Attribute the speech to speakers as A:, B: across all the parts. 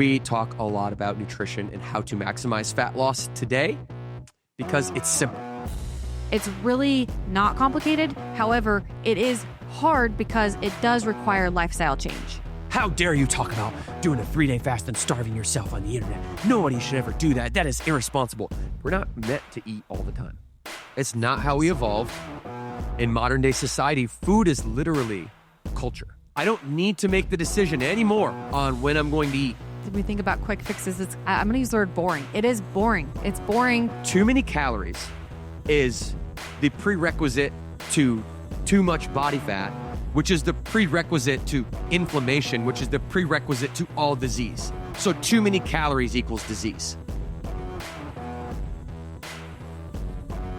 A: We talk a lot about nutrition and how to maximize fat loss today because it's simple.
B: It's really not complicated. However, it is hard because it does require lifestyle change.
A: How dare you talk about doing a 3-day fast and starving yourself on the internet? Nobody should ever do that. That is irresponsible. We're not meant to eat all the time. It's not how we evolved. In modern day society, food is literally culture. I don't need to make the decision anymore on when I'm going to eat.
B: If we think about quick fixes, I'm going to use the word boring. It is boring. It's boring.
A: Too many calories is the prerequisite to too much body fat, which is the prerequisite to inflammation, which is the prerequisite to all disease. So too many calories equals disease.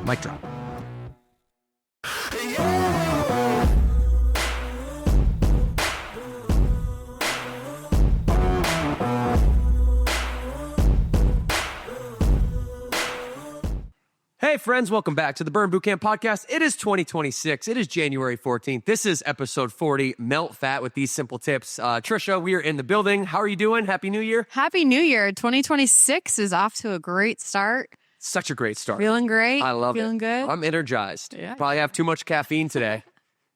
A: Mic drop. Hey friends, welcome back to the Burn Bootcamp podcast. It is 2026. It is January 14th. This is episode 40, Melt Fat with These Simple Tips. Trisha, we are in the building. How are you doing? Happy New Year.
B: Happy New Year. 2026 is off to a great start.
A: Such a great start.
B: Feeling great.
A: I love it.
B: Feeling good.
A: I'm energized.
B: Yeah.
A: Probably have too much caffeine today,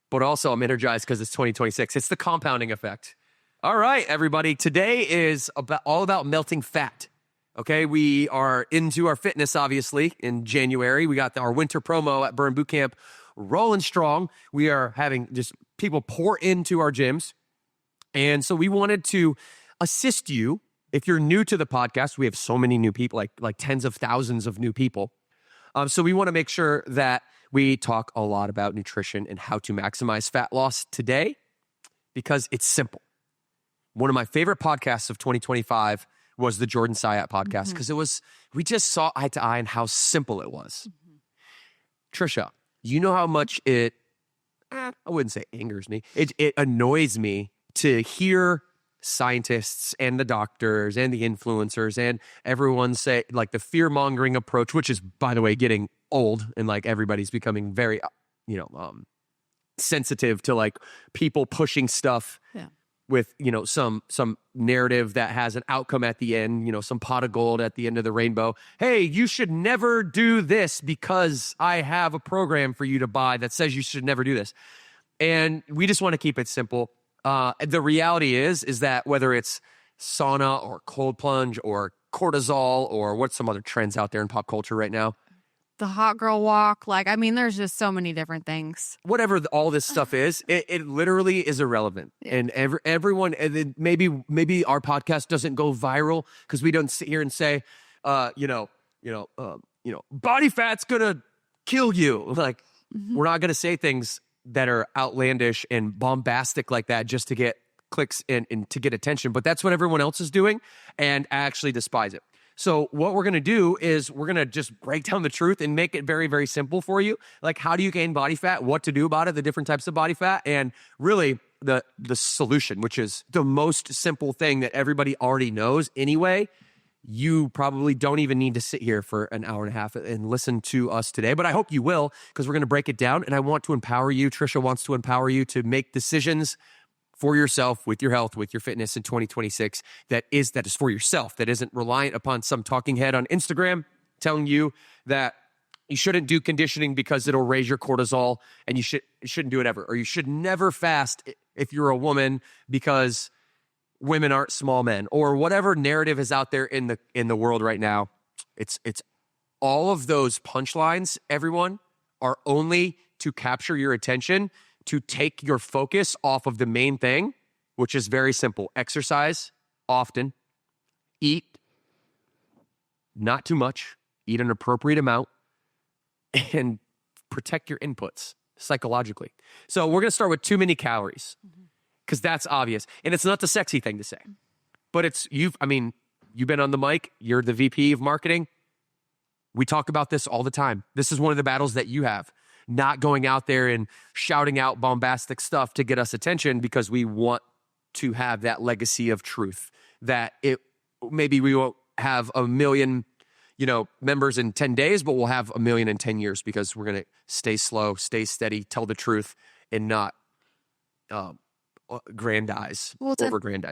A: but also I'm energized because it's 2026. It's the compounding effect. All right, everybody. Today is all about melting fat. Okay, we are into our fitness, obviously, in January. We got our winter promo at Burn Bootcamp rolling strong. We are having just people pour into our gyms. And so we wanted to assist you. If you're new to the podcast, we have so many new people, like tens of thousands of new people. So we want to make sure that we talk a lot about nutrition and how to maximize fat loss today because it's simple. One of my favorite podcasts of 2025 was the Jordan Syatt podcast because we just saw eye to eye on how simple it was. Trisha, you know how much I wouldn't say angers me. It annoys me to hear scientists and the doctors and the influencers and everyone say like the fear-mongering approach, which is, by the way, getting old and like everybody's becoming very, sensitive to like people pushing stuff. Yeah. With, some narrative that has an outcome at the end, some pot of gold at the end of the rainbow. Hey, you should never do this because I have a program for you to buy that says you should never do this. And we just want to keep it simple. The reality is that whether it's sauna or cold plunge or cortisol or what's some other trends out there in pop culture right now,
B: the hot girl walk. There's just so many different things.
A: Whatever all this stuff is, it literally is irrelevant. Yeah. And everyone, and maybe our podcast doesn't go viral because we don't sit here and say, body fat's gonna kill you. Like, we're not gonna say things that are outlandish and bombastic like that just to get clicks and to get attention. But that's what everyone else is doing, and I actually despise it. So what we're going to do is we're going to just break down the truth and make it very, very simple for you. Like, how do you gain body fat, what to do about it, the different types of body fat, and really the solution, which is the most simple thing that everybody already knows anyway. You probably don't even need to sit here for an hour and a half and listen to us today, but I hope you will because we're going to break it down, and I want to empower you. Trisha wants to empower you to make decisions for yourself, with your health, with your fitness in 2026, that is for yourself, that isn't reliant upon some talking head on Instagram telling you that you shouldn't do conditioning because it'll raise your cortisol and you shouldn't do it ever. Or you should never fast if you're a woman because women aren't small men, or whatever narrative is out there in the world right now. It's all of those punchlines, everyone, are only to capture your attention, to take your focus off of the main thing, which is very simple. Exercise often, eat not too much, eat an appropriate amount, and protect your inputs psychologically. So we're going to start with too many calories because that's obvious. And it's not the sexy thing to say, but you've been on the mic. You're the VP of marketing. We talk about this all the time. This is one of the battles that you have. Not going out there and shouting out bombastic stuff to get us attention because we want to have that legacy of truth that maybe we won't have 1 million, members in 10 days, but we'll have 1 million in 10 years because we're going to stay slow, stay steady, tell the truth, and not overgrandize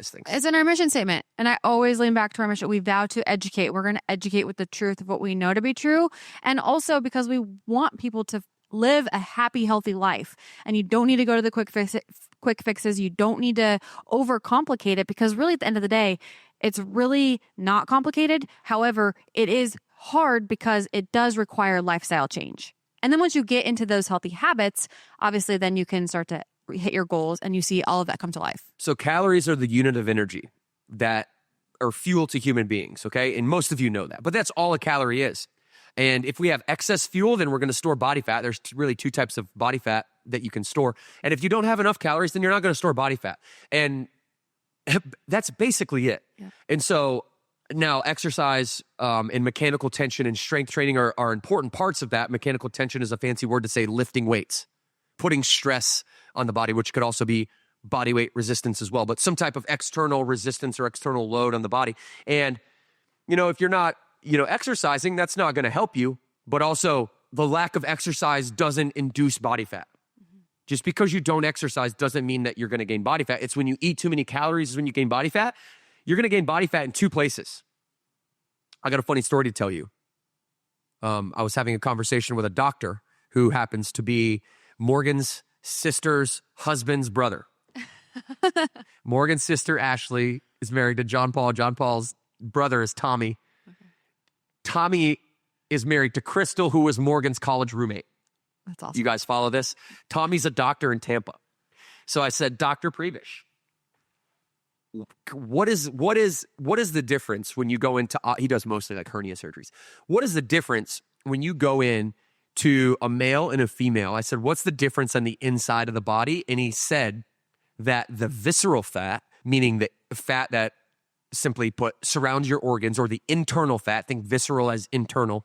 A: things.
B: It's in our mission statement. And I always lean back to our mission. We vow to educate. We're going to educate with the truth of what we know to be true. And also because we want people to live a happy, healthy life. And you don't need to go to the quick fixes. You don't need to overcomplicate it, because really at the end of the day, it's really not complicated. However, it is hard because it does require lifestyle change. And then once you get into those healthy habits, obviously then you can start to hit your goals and you see all of that come to life.
A: So calories are the unit of energy that are fuel to human beings, okay? And most of you know that. But that's all a calorie is. And if we have excess fuel, then we're going to store body fat. There's really two types of body fat that you can store. And if you don't have enough calories, then you're not going to store body fat. And that's basically it. Yeah. And so now exercise and mechanical tension and strength training are important parts of that. Mechanical tension is a fancy word to say lifting weights, putting stress on the body, which could also be body weight resistance as well, but some type of external resistance or external load on the body. And, if you're not, exercising, that's not going to help you, but also the lack of exercise doesn't induce body fat. Mm-hmm. Just because you don't exercise doesn't mean that you're going to gain body fat. It's when you eat too many calories is when you gain body fat. You're going to gain body fat in two places. I got a funny story to tell you. I was having a conversation with a doctor who happens to be Morgan's sister's husband's brother. Morgan's sister, Ashley, is married to John Paul. John Paul's brother is Tommy. Okay. Tommy is married to Crystal, who was Morgan's college roommate.
B: That's awesome.
A: You guys follow this? Tommy's a doctor in Tampa. So I said, Dr. Prebish, what is the difference when you go into, he does mostly like hernia surgeries. What is the difference when you go in to a male and a female? I said, what's the difference on the inside of the body? And he said that the visceral fat, meaning the fat that simply put surrounds your organs, or the internal fat, think visceral as internal.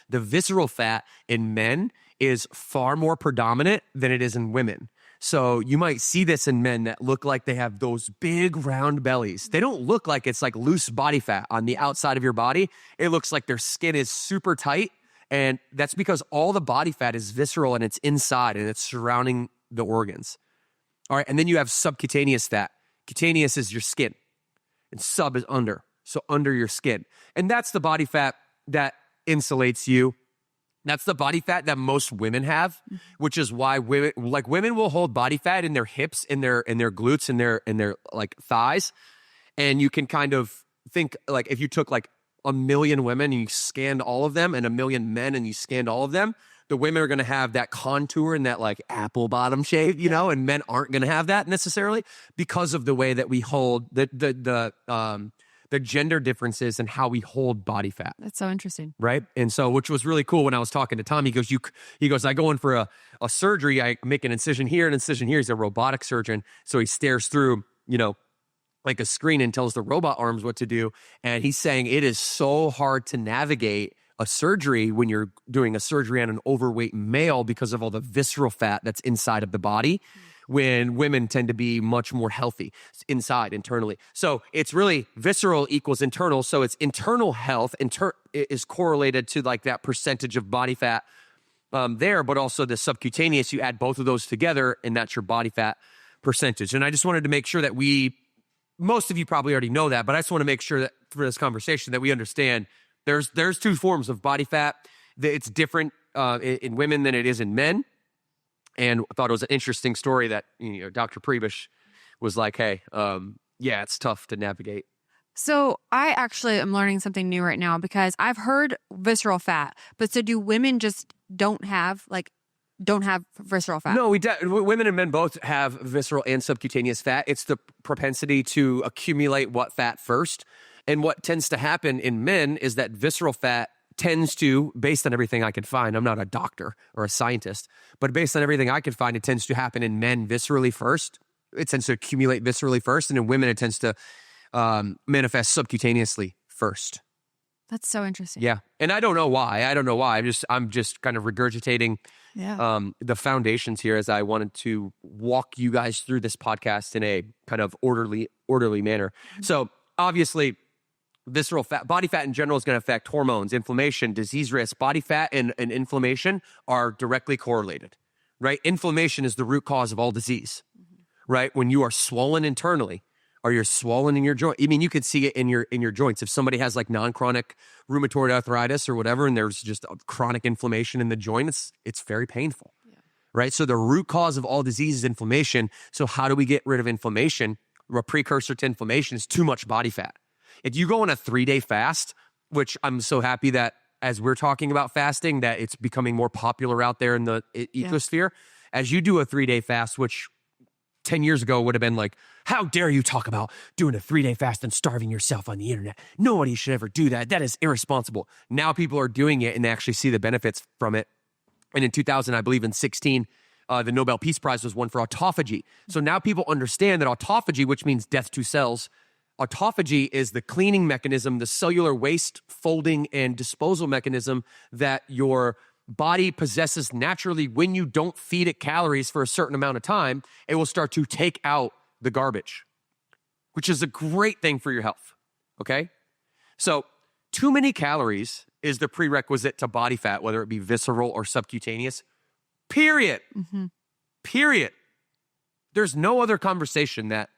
A: The visceral fat in men is far more predominant than it is in women. So you might see this in men that look like they have those big round bellies. They don't look like it's like loose body fat on the outside of your body. It looks like their skin is super tight. And that's because all the body fat is visceral and it's inside and it's surrounding the organs. All right. And then you have subcutaneous fat. Cutaneous is your skin and sub is under. So under your skin. And that's the body fat that insulates you. That's the body fat that most women have, which is why women will hold body fat in their hips, in their glutes, in their like thighs. And you can kind of think like if you took like 1 million women and you scanned all of them, and 1 million men and you scanned all of them, the women are going to have that contour and that like apple bottom shape, and men aren't going to have that necessarily because of the way that we hold the gender differences and how we hold body fat.
B: That's so interesting.
A: Right? And so, which was really cool when I was talking to Tom, he goes, I go in for a surgery, I make an incision here, an incision here. He's a robotic surgeon. So he stares through, like a screen and tells the robot arms what to do. And he's saying it is so hard to navigate a surgery when you're doing a surgery on an overweight male because of all the visceral fat that's inside of the body. When women tend to be much more healthy inside, internally. So it's really visceral equals internal. So it's internal health is correlated to like that percentage of body fat there, but also the subcutaneous, you add both of those together and that's your body fat percentage. And I just wanted to make sure that most of you probably already know that, but I just want to make sure that for this conversation that we understand there's two forms of body fat. It's different in women than it is in men. And I thought it was an interesting story that Dr. Prebish was like, hey, it's tough to navigate.
B: So I actually am learning something new right now because I've heard visceral fat, but so do women just don't have visceral fat?
A: No, women and men both have visceral and subcutaneous fat. It's the propensity to accumulate what fat first. And what tends to happen in men is that visceral fat tends to, based on everything I could find, I'm not a doctor or a scientist, but based on everything I could find, it tends to happen in men viscerally first. It tends to accumulate viscerally first, and in women, it tends to manifest subcutaneously first.
B: That's so interesting.
A: Yeah, and I don't know why. I'm just kind of regurgitating the foundations here as I wanted to walk you guys through this podcast in a kind of orderly manner. Mm-hmm. So obviously, visceral fat, body fat in general is going to affect hormones, inflammation, disease risk. Body fat and inflammation are directly correlated, right? Inflammation is the root cause of all disease, right? When you are swollen internally, or you're swollen in your joint. I mean, you could see it in your joints. If somebody has like non-chronic rheumatoid arthritis or whatever, and there's just a chronic inflammation in the joint, it's very painful, right? So the root cause of all disease is inflammation. So how do we get rid of inflammation? A precursor to inflammation is too much body fat. If you go on a 3-day fast, which I'm so happy that as we're talking about fasting, that it's becoming more popular out there in the ecosphere. As you do a 3-day fast, which 10 years ago would have been like, how dare you talk about doing a 3-day fast and starving yourself on the internet? Nobody should ever do that. That is irresponsible. Now people are doing it and they actually see the benefits from it. And in 2000, I believe in 16, the Nobel Peace Prize was won for autophagy. So now people understand that autophagy, which means death to cells, autophagy is the cleaning mechanism, the cellular waste folding and disposal mechanism that your body possesses naturally. When you don't feed it calories for a certain amount of time, it will start to take out the garbage, which is a great thing for your health, okay? So too many calories is the prerequisite to body fat, whether it be visceral or subcutaneous, period. Period. There's no other conversation that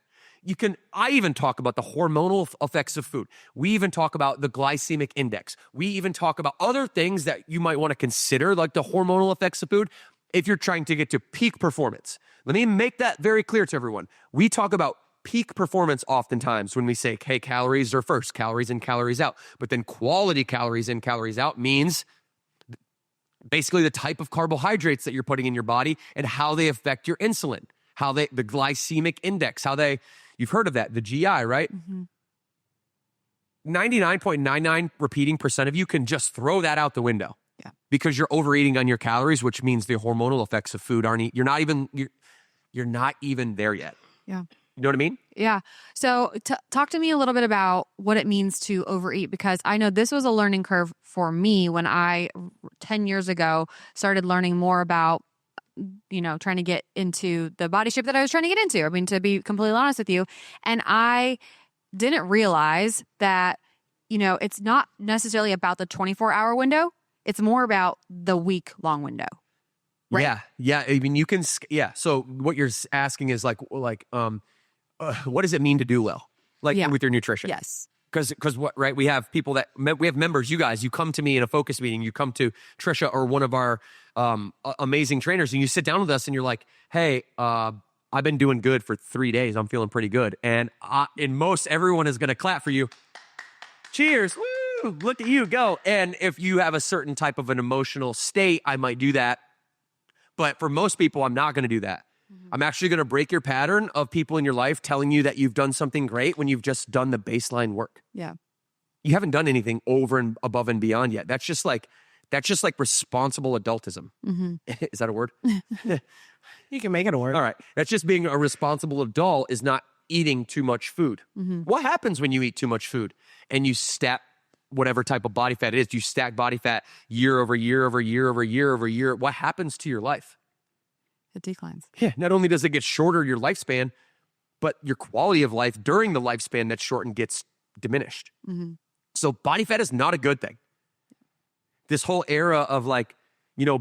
A: you can. I even talk about the hormonal effects of food. We even talk about the glycemic index. We even talk about other things that you might want to consider, like the hormonal effects of food, if you're trying to get to peak performance. Let me make that very clear to everyone. We talk about peak performance oftentimes when we say, hey, calories are first, calories in, calories out. But then quality calories in, calories out means basically the type of carbohydrates that you're putting in your body and how they affect your insulin, the glycemic index, you've heard of that, the GI, right? 99.99 repeating percent of you can just throw that out the window. Because you're overeating on your calories, which means the hormonal effects of food you're not even there yet.
B: Yeah.
A: You know what I mean?
B: Yeah. So talk to me a little bit about what it means to overeat, because I know this was a learning curve for me when I 10 years ago started learning more about, trying to get into the body shape that I was trying to get into. I mean, to be completely honest with you. And I didn't realize that, it's not necessarily about the 24-hour window. It's more about the week-long window. Right?
A: Yeah. I mean, you can. Yeah. So what you're asking is like, what does it mean to do well, with your nutrition?
B: Yes.
A: Because what, right? We have people we have members. You guys, you come to me in a focus meeting. You come to Trisha or one of our amazing trainers, and you sit down with us, and you're like, hey, I've been doing good for 3 days. I'm feeling pretty good, and everyone is going to clap for you. Cheers. Woo! Look at you go. And if you have a certain type of an emotional state, I might do that. But for most people, I'm not going to do that. I'm actually going to break your pattern of people in your life telling you that you've done something great when you've just done the baseline work.
B: Yeah.
A: You haven't done anything over and above and beyond yet. That's just like responsible adultism. Is that a word?
C: You can make it a word.
A: All right. That's just being a responsible adult is not eating too much food. What happens when you eat too much food and you stack whatever type of body fat it is? You stack body fat year over year over year over year over year. What happens to your life?
B: It declines.
A: Yeah. Not only does it get shorter, your lifespan, but your quality of life during the lifespan that's shortened gets diminished. So body fat is not a good thing. This whole era of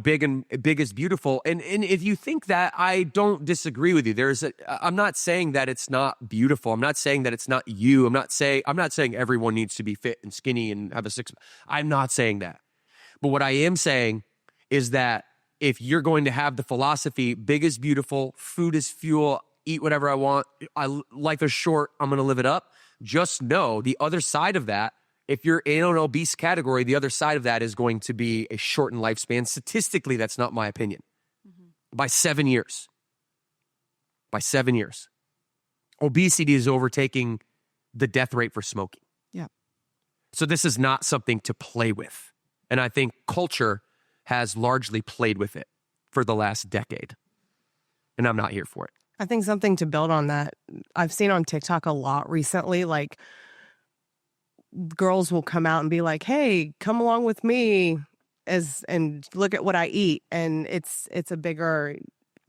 A: big is beautiful. And if you think that, I don't disagree with you. I'm not saying that it's not beautiful. I'm not saying that it's not you. I'm not saying everyone needs to be fit and skinny and have a six. I'm not saying that. But what I am saying is that if you're going to have the philosophy, big is beautiful, food is fuel, eat whatever I want, life is short, I'm going to live it up, just know the other side of that, if you're in an obese category, the other side of that is going to be a shortened lifespan. Statistically, that's not my opinion. By 7 years. By 7 years. Obesity is overtaking the death rate for smoking.
B: Yeah.
A: So this is not something to play with. And I think culture has largely played with it for the last decade. And I'm not here for it.
C: I think something to build on that, I've seen on TikTok a lot recently, girls will come out and be like, hey, come along with me and look at what I eat. And it's a bigger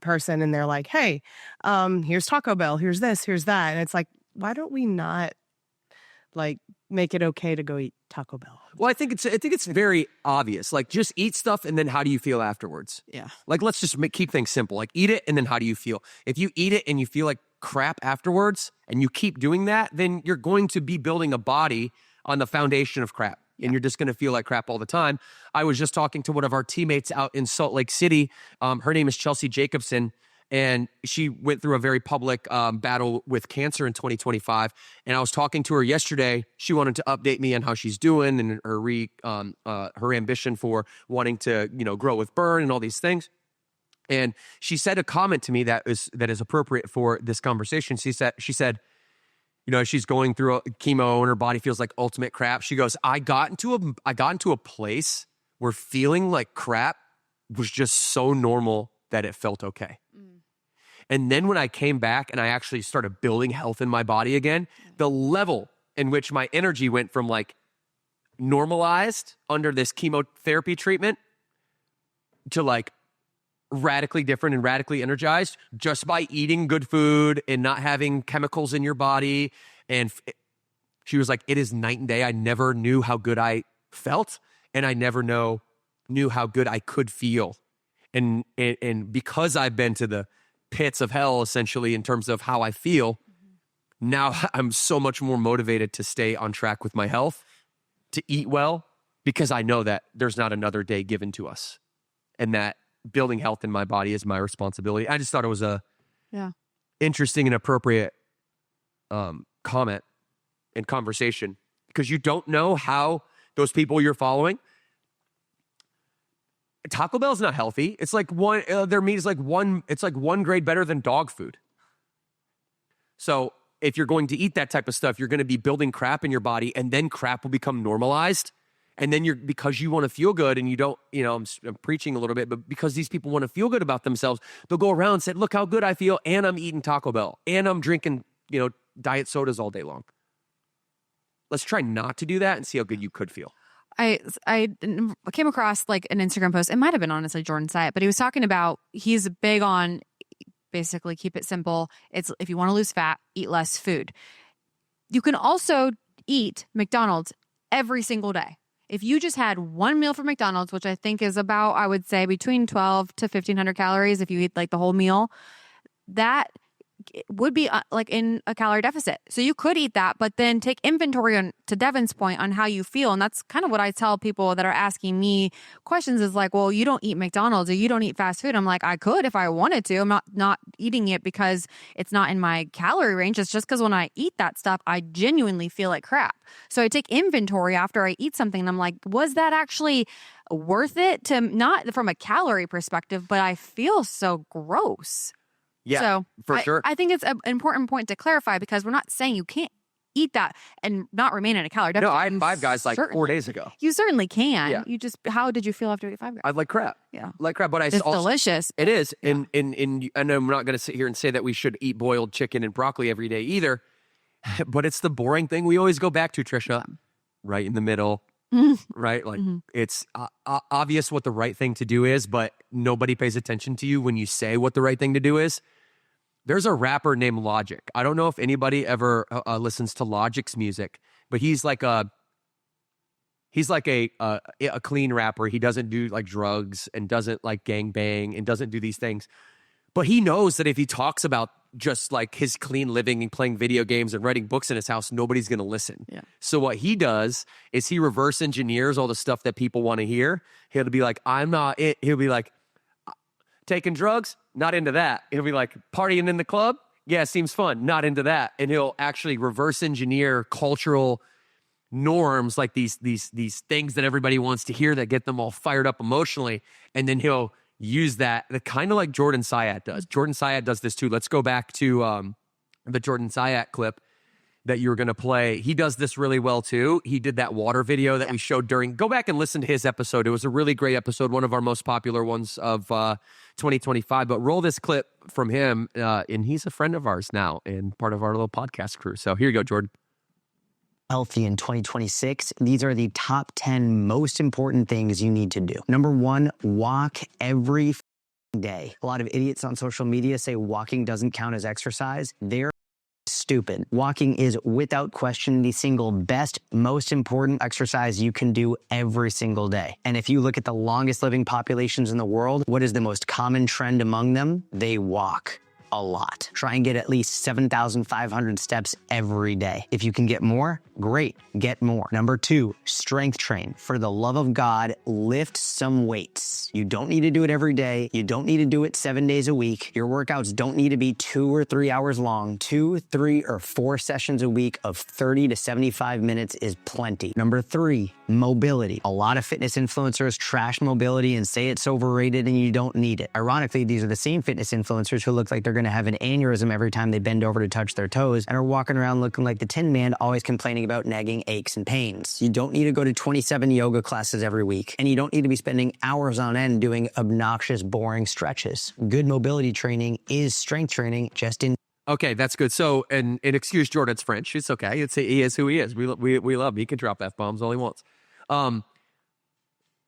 C: person and they're like, hey, here's Taco Bell, here's this, here's that. And it's like, why don't we not make it okay to go eat Taco Bell?
A: Well, I think it's very obvious. Just eat stuff and then how do you feel afterwards?
C: Yeah.
A: Let's just keep things simple. Eat it and then how do you feel? If you eat it and you feel like crap afterwards and you keep doing that, then you're going to be building a body on the foundation of crap. And you're just going to feel like crap all the time. I was just talking to one of our teammates out in Salt Lake City. Her name is Chelsea Jacobson, and she went through a very public battle with cancer in 2025. And I was talking to her yesterday. She wanted to update me on how she's doing and her ambition for wanting to, grow with Burn and all these things. And she said a comment to me that is appropriate for this conversation. She said, she's going through a chemo and her body feels like ultimate crap. She goes, I got into a place where feeling like crap was just so normal that it felt okay. And then when I came back and I actually started building health in my body again, the level in which my energy went from like normalized under this chemotherapy treatment to like radically different and radically energized just by eating good food and not having chemicals in your body. And she was like, it is night and day. I never knew how good I felt, and I never knew how good I could feel. And because I've been to the pits of hell, essentially, in terms of how I feel, now I'm so much more motivated to stay on track with my health, to eat well, because I know that there's not another day given to us, and that building health in my body is my responsibility. I just thought it was a interesting and appropriate comment and conversation, because you don't know how those people you're following. Taco Bell's not healthy. It's like their meat is like one grade better than dog food. So if you're going to eat that type of stuff, you're going to be building crap in your body, and then crap will become normalized. And then because you want to feel good, and you don't, I'm preaching a little bit, but because these people want to feel good about themselves, they'll go around and say, look how good I feel, and I'm eating Taco Bell, and I'm drinking, diet sodas all day long. Let's try not to do that and see how good you could feel.
B: I came across like an Instagram post. It might have been honestly Jordan Syatt, but he was talking about, he's big on basically keep it simple. It's if you want to lose fat, eat less food. You can also eat McDonald's every single day. If you just had one meal from McDonald's, which I think is about, I would say, between 12 to 1,500 calories if you eat like the whole meal, that would be like in a calorie deficit. So you could eat that, but then take inventory on, to Devan's point, on how you feel. And that's kind of what I tell people that are asking me questions is like, well, you don't eat McDonald's or you don't eat fast food. I'm like, I could if I wanted to. I'm not eating it because it's not in my calorie range. It's just because when I eat that stuff, I genuinely feel like crap. So I take inventory after I eat something and I'm like, was that actually worth it? To not from a calorie perspective, but I feel so gross.
A: Yeah,
B: so
A: for sure.
B: I think it's an important point to clarify, because we're not saying you can't eat that and not remain in a calorie deficit.
A: No, I had Five Guys like 4 days ago.
B: You certainly can.
A: Yeah.
B: You just, how did you feel after you ate Five Guys?
A: I like crap.
B: Yeah.
A: Like crap, but
B: it's delicious.
A: It is. Yeah. And I'm not going to sit here and say that we should eat boiled chicken and broccoli every day either, but it's the boring thing we always go back to, Trisha. Right in the middle. Right? Like it's obvious what the right thing to do is, but nobody pays attention to you when you say what the right thing to do is. There's a rapper named Logic. I don't know if anybody ever listens to Logic's music, but he's like a clean rapper. He doesn't do like drugs and doesn't like gangbang and doesn't do these things. But he knows that if he talks about just like his clean living and playing video games and writing books in his house, nobody's going to listen. Yeah. So what he does is he reverse engineers all the stuff that people want to hear. He'll be like, he'll be like, taking drugs, not into that. He'll be like, partying in the club, yeah, seems fun, not into that. And he'll actually reverse engineer cultural norms, like these things that everybody wants to hear that get them all fired up emotionally. And then he'll use that kind of like Jordan Syatt does. Jordan Syatt does this too. Let's go back to the Jordan Syatt clip that you were going to play. He does this really well too. He did that water video that we showed during. Go back and listen to his episode. It was a really great episode, one of our most popular ones of 2025. But roll this clip from him, and he's a friend of ours now and part of our little podcast crew. So here you go, Jordan.
D: Healthy in 2026. These are the top 10 most important things you need to do. Number 1, walk every day. A lot of idiots on social media say walking doesn't count as exercise. They're stupid. Walking is without question the single best, most important exercise you can do every single day. And if you look at the longest living populations in the world, what is the most common trend among them? They walk. a lot. Try and get at least 7,500 steps every day. If you can get more, great, get more. Number 2, strength train. For the love of God, lift some weights. You don't need to do it every day. You don't need to do it 7 days a week. Your workouts don't need to be 2 or 3 hours long. 2, 3, or 4 sessions a week of 30 to 75 minutes is plenty. Number 3, mobility. A lot of fitness influencers trash mobility and say it's overrated and you don't need it. Ironically, these are the same fitness influencers who look like they're going to have an aneurysm every time they bend over to touch their toes and are walking around looking like the Tin Man, always complaining about nagging aches and pains. You don't need to go to 27 yoga classes every week, and you don't need to be spending hours on end doing obnoxious, boring stretches. Good mobility training is strength training, just in.
A: Okay, that's good. So, and excuse Jordan's French. It's okay. He is who he is. We love him. He can drop F-bombs all he wants.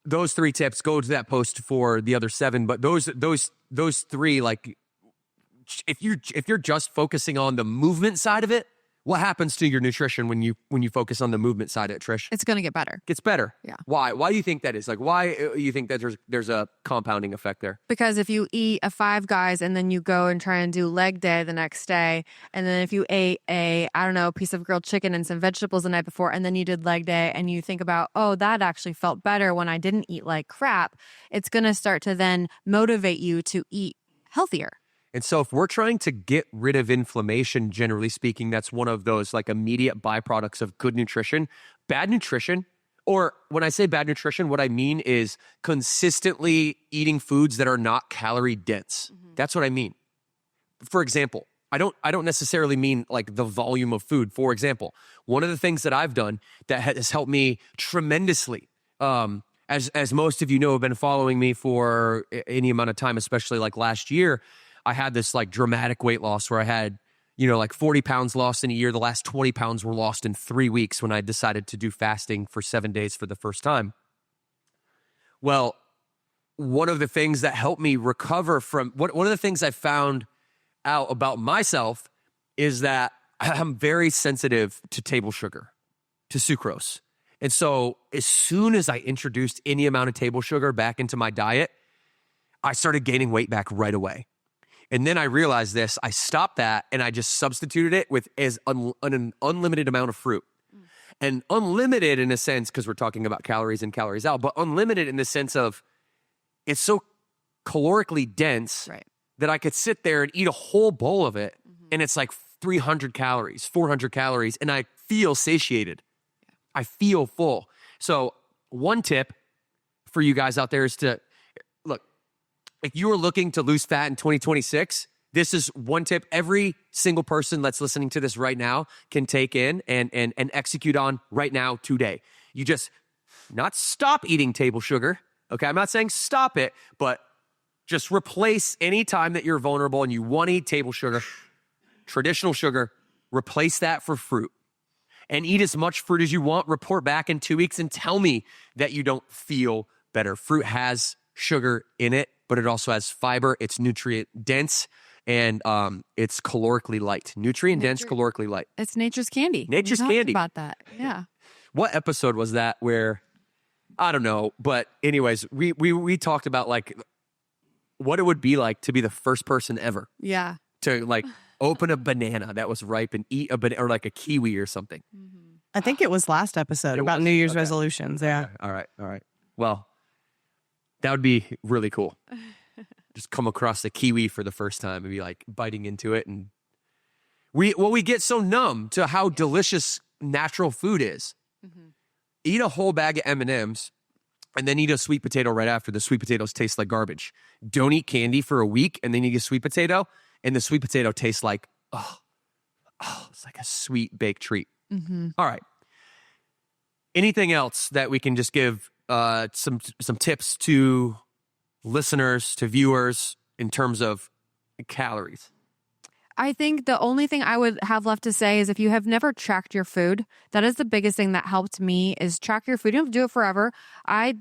A: Those 3 tips, go to that post for the other 7. But those 3, like, if you're just focusing on the movement side of it, what happens to your nutrition when you focus on the movement side of it, Trish?
B: It's going to get better.
A: Gets better.
B: Yeah.
A: Why? Why do you think that is? Like, why you think that there's a compounding effect there?
B: Because if you eat a Five Guys and then you go and try and do leg day the next day, and then if you ate a piece of grilled chicken and some vegetables the night before, and then you did leg day, and you think about, oh, that actually felt better when I didn't eat like crap, it's going to start to then motivate you to eat healthier.
A: And so if we're trying to get rid of inflammation, generally speaking, that's one of those like immediate byproducts of good nutrition. Bad nutrition, or when I say bad nutrition, what I mean is consistently eating foods that are not calorie dense. Mm-hmm. That's what I mean. For example, I don't necessarily mean like the volume of food. For example, one of the things that I've done that has helped me tremendously, as most of you know, have been following me for any amount of time, especially like last year, I had this like dramatic weight loss where I had, like 40 pounds lost in a year. The last 20 pounds were lost in 3 weeks when I decided to do fasting for 7 days for the first time. Well, one of the things that helped me recover from, one of the things I found out about myself is that I'm very sensitive to table sugar, to sucrose. And so as soon as I introduced any amount of table sugar back into my diet, I started gaining weight back right away. And then I realized this, I stopped that and I just substituted it with an unlimited amount of fruit. And unlimited in a sense, because we're talking about calories in, calories out, but unlimited in the sense of it's so calorically dense that I could sit there and eat a whole bowl of it and it's like 300 calories, 400 calories, and I feel satiated. I feel full. So one tip for you guys out there is to, look, if you are looking to lose fat in 2026, this is one tip every single person that's listening to this right now can take in and execute on right now today. You just not stop eating table sugar. Okay, I'm not saying stop it, but just replace any time that you're vulnerable and you want to eat table sugar, traditional sugar, replace that for fruit. And eat as much fruit as you want. Report back in 2 weeks and tell me that you don't feel better. Fruit has sugar in it, but it also has fiber. It's nutrient dense and it's calorically light. Nutrient dense, calorically light.
B: It's nature's candy.
A: Nature's
B: we
A: candy.
B: About that, yeah.
A: What episode was that where, I don't know, but anyways, we talked about like what it would be like to be the first person ever.
B: Yeah.
A: To like open a banana that was ripe and eat a banana or like a kiwi or something.
B: Mm-hmm.
C: I think it was last episode about New Year's resolutions. Yeah.
A: Okay. All right. Well, that would be really cool. Just come across a kiwi for the first time and be like biting into it. And we get so numb to how delicious natural food is. Mm-hmm. Eat a whole bag of M&Ms and then eat a sweet potato right after. The sweet potatoes taste like garbage. Don't eat candy for a week and then eat a sweet potato. And the sweet potato tastes like, it's like a sweet baked treat. Mm-hmm. All right. Anything else that we can just give some tips to listeners, to viewers in terms of calories?
B: I think the only thing I would have left to say is if you have never tracked your food, that is the biggest thing that helped me is track your food. You don't have to do it forever. I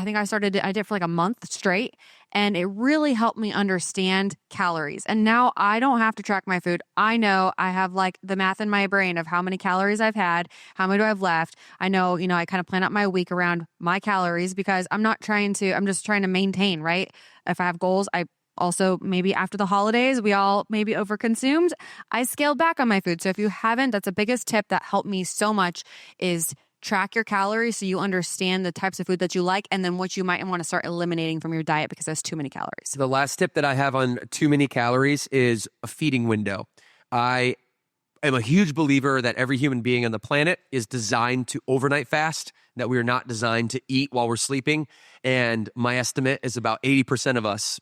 B: think I did it for like a month straight, and it really helped me understand calories. And now I don't have to track my food. I know I have like the math in my brain of how many calories I've had, how many do I have left. I know, I kind of plan out my week around my calories because I'm just trying to maintain, right? If I have goals, I Also, maybe after the holidays, we all maybe overconsumed. I scaled back on my food. So if you haven't, that's the biggest tip that helped me so much is track your calories so you understand the types of food that you like and then what you might want to start eliminating from your diet because there's too many calories.
A: The last tip that I have on too many calories is a feeding window. I am a huge believer that every human being on the planet is designed to overnight fast, that we are not designed to eat while we're sleeping. And my estimate is about 80% of us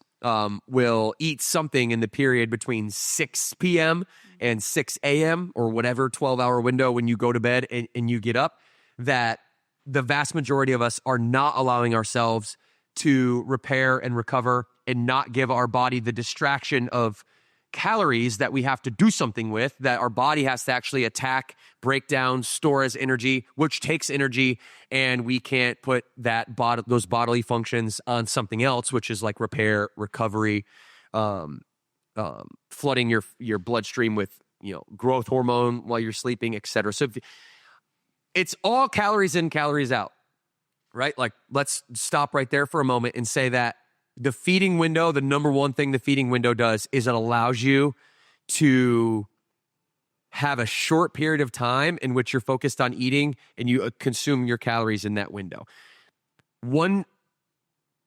A: will eat something in the period between 6 p.m. and 6 a.m. or whatever 12-hour window when you go to bed and you get up, that the vast majority of us are not allowing ourselves to repair and recover and not give our body the distraction of calories that we have to do something with, that our body has to actually attack, break down, store as energy, which takes energy, and we can't put those bodily functions on something else, which is like repair, recovery, flooding your bloodstream with growth hormone while you're sleeping, etc. So it's all calories in, calories out, right? Like, let's stop right there for a moment and say that the feeding window, the number one thing the feeding window does is it allows you to have a short period of time in which you're focused on eating and you consume your calories in that window. And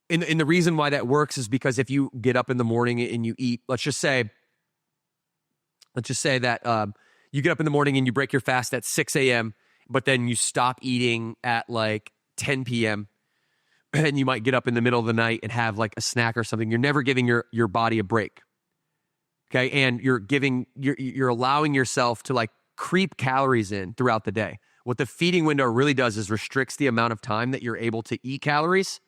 A: the reason why that works is because if you get up in the morning and you eat, let's just say that you get up in the morning and you break your fast at 6 a.m., but then you stop eating at like 10 p.m., and you might get up in the middle of the night and have like a snack or something. You're never giving your body a break. Okay. And you're allowing yourself to like creep calories in throughout the day. What the feeding window really does is restricts the amount of time that you're able to eat calories.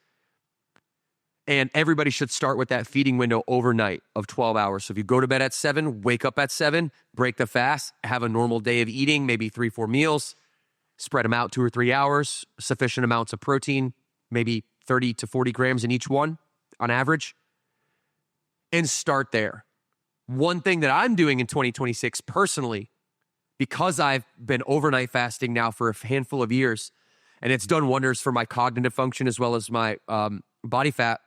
A: And everybody should start with that feeding window overnight of 12 hours. So if you go to bed at 7, wake up at 7, break the fast, have a normal day of eating, maybe 3-4 meals, spread them out 2 or 3 hours, sufficient amounts of protein, maybe 30 to 40 grams in each one on average, and start there. One thing that I'm doing in 2026 personally, because I've been overnight fasting now for a handful of years, and it's done wonders for my cognitive function as well as my body fat,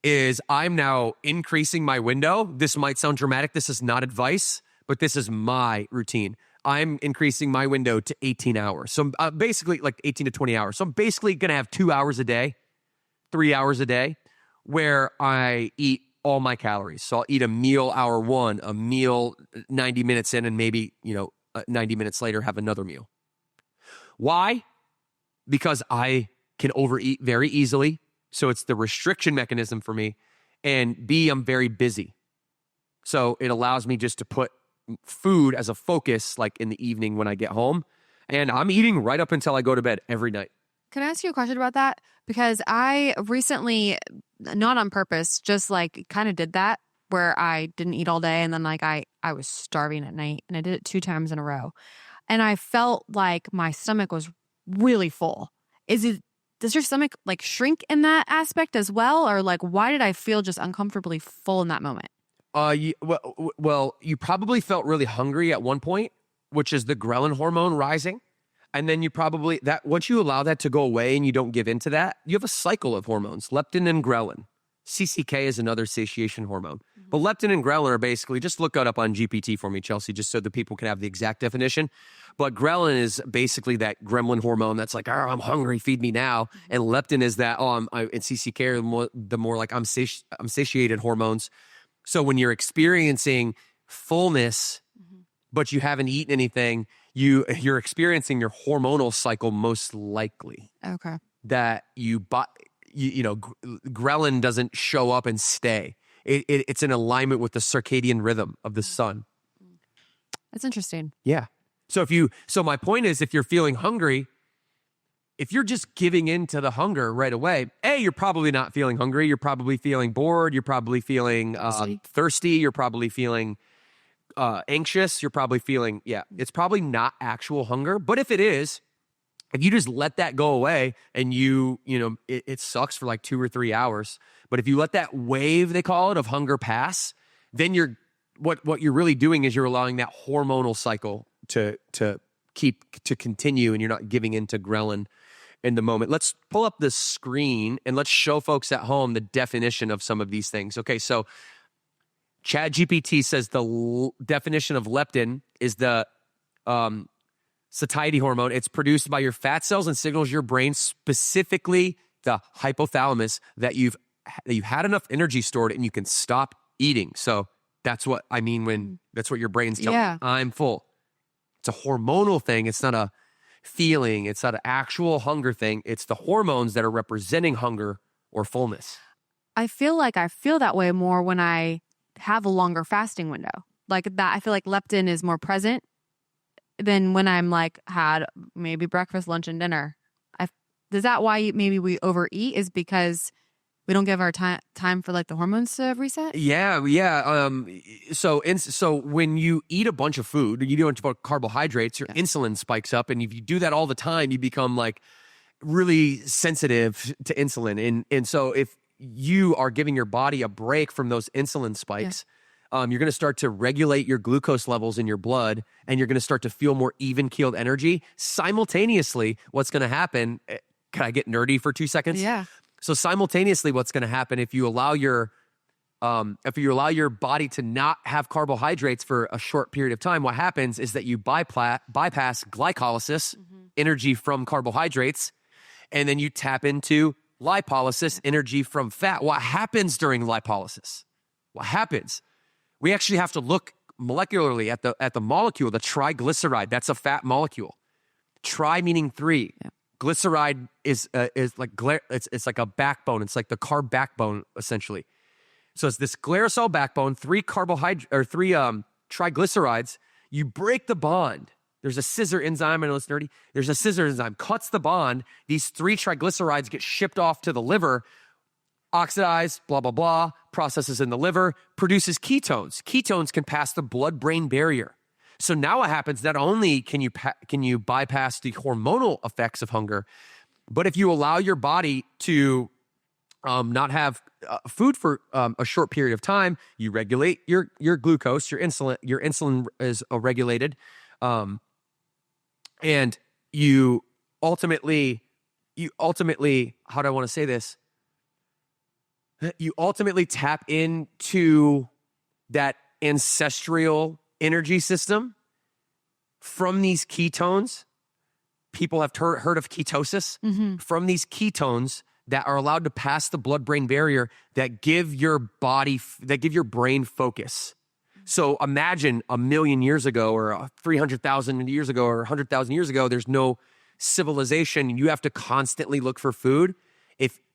A: is I'm now increasing my window. This might sound dramatic. This is not advice, but this is my routine. I'm increasing my window to 18 hours. So basically like 18 to 20 hours. So I'm basically going to have 2 hours a day, 3 hours a day where I eat all my calories. So I'll eat a meal hour 1, a meal 90 minutes in, and maybe, 90 minutes later have another meal. Why? Because I can overeat very easily. So it's the restriction mechanism for me. And B, I'm very busy. So it allows me just to put food as a focus like in the evening when I get home, and I'm eating right up until I go to bed every night.
B: Can I ask you a question about that? Because I recently, not on purpose, just like kind of did that where I didn't eat all day and then like I was starving at night, and I did it 2 times in a row. And I felt like my stomach was really full. Does your stomach like shrink in that aspect as well? Or like, why did I feel just uncomfortably full in that moment?
A: Well, you probably felt really hungry at one point, which is the ghrelin hormone rising. And then you probably, once you allow that to go away and you don't give into that, you have a cycle of hormones, leptin and ghrelin. CCK is another satiation hormone. Mm-hmm. But leptin and ghrelin are basically, just look it up on GPT for me, Chelsea, just so that people can have the exact definition. But ghrelin is basically that gremlin hormone that's like, I'm hungry, feed me now. Mm-hmm. And leptin is that, and CCK are the more like I'm satiated hormones. So when you're experiencing fullness, mm-hmm. but you haven't eaten anything, you're experiencing your hormonal cycle most likely.
B: Okay.
A: That ghrelin doesn't show up and stay. It's in alignment with the circadian rhythm of the sun.
B: That's interesting.
A: Yeah. So my point is, if you're feeling hungry, if you're just giving in to the hunger right away, you're probably not feeling hungry. You're probably feeling bored. You're probably feeling thirsty. You're probably feeling anxious. You're probably feeling, it's probably not actual hunger. But if it is, if you just let that go away and it sucks for like 2 or 3 hours. But if you let that wave, they call it, of hunger pass, then what you're really doing is you're allowing that hormonal cycle to continue, and you're not giving into ghrelin in the moment. Let's pull up the screen and let's show folks at home the definition of some of these things. Okay, so ChatGPT says the definition of leptin is the satiety hormone. It's produced by your fat cells and signals your brain, specifically the hypothalamus, that you've had enough energy stored and you can stop eating. So that's what I mean when that's what your brain's telling you. I'm full. It's a hormonal thing. It's not a feeling. It's not an actual hunger thing. It's the hormones that are representing hunger or fullness.
B: I feel like I feel that way more when I have a longer fasting window. Like that, I feel like leptin is more present than when I'm like had maybe breakfast, lunch, and dinner. Is that why maybe we overeat? Is because we don't give our time for like the hormones to reset?
A: Yeah. So when you eat a bunch of food, you do a bunch of carbohydrates, your insulin spikes up, and if you do that all the time, you become like really sensitive to insulin. And so if you are giving your body a break from those insulin spikes, you're going to start to regulate your glucose levels in your blood, and you're going to start to feel more even-keeled energy. Simultaneously, what's going to happen? Can I get nerdy for 2 seconds?
B: Yeah.
A: So simultaneously, what's going to happen if you allow your body to not have carbohydrates for a short period of time, what happens is that you bypass glycolysis, energy from carbohydrates, and then you tap into lipolysis, energy from fat. What happens during lipolysis? What happens? We actually have to look molecularly at the molecule, the triglyceride. That's a fat molecule. Tri meaning 3. Yeah. Glyceride is like it's like a backbone. It's like the carb backbone essentially. So it's this glycerol backbone, 3 triglycerides. You break the bond. There's a scissor enzyme. I know it's nerdy. There's a scissor enzyme, cuts the bond. These 3 triglycerides get shipped off to the liver, oxidized, blah, blah, blah, processes in the liver, produces ketones. Ketones can pass the blood-brain barrier. So now what happens, not only can you bypass the hormonal effects of hunger, but if you allow your body to not have food for a short period of time, you regulate your glucose, your insulin. Your insulin is regulated, and you ultimately, how do I want to say this? You ultimately tap into that ancestral energy system from these ketones. People have heard of ketosis. From these ketones that are allowed to pass the blood-brain barrier that give your brain focus. So imagine 1,000,000 years ago or 300,000 years ago or 100,000 years ago, there's no civilization and you have to constantly look for food.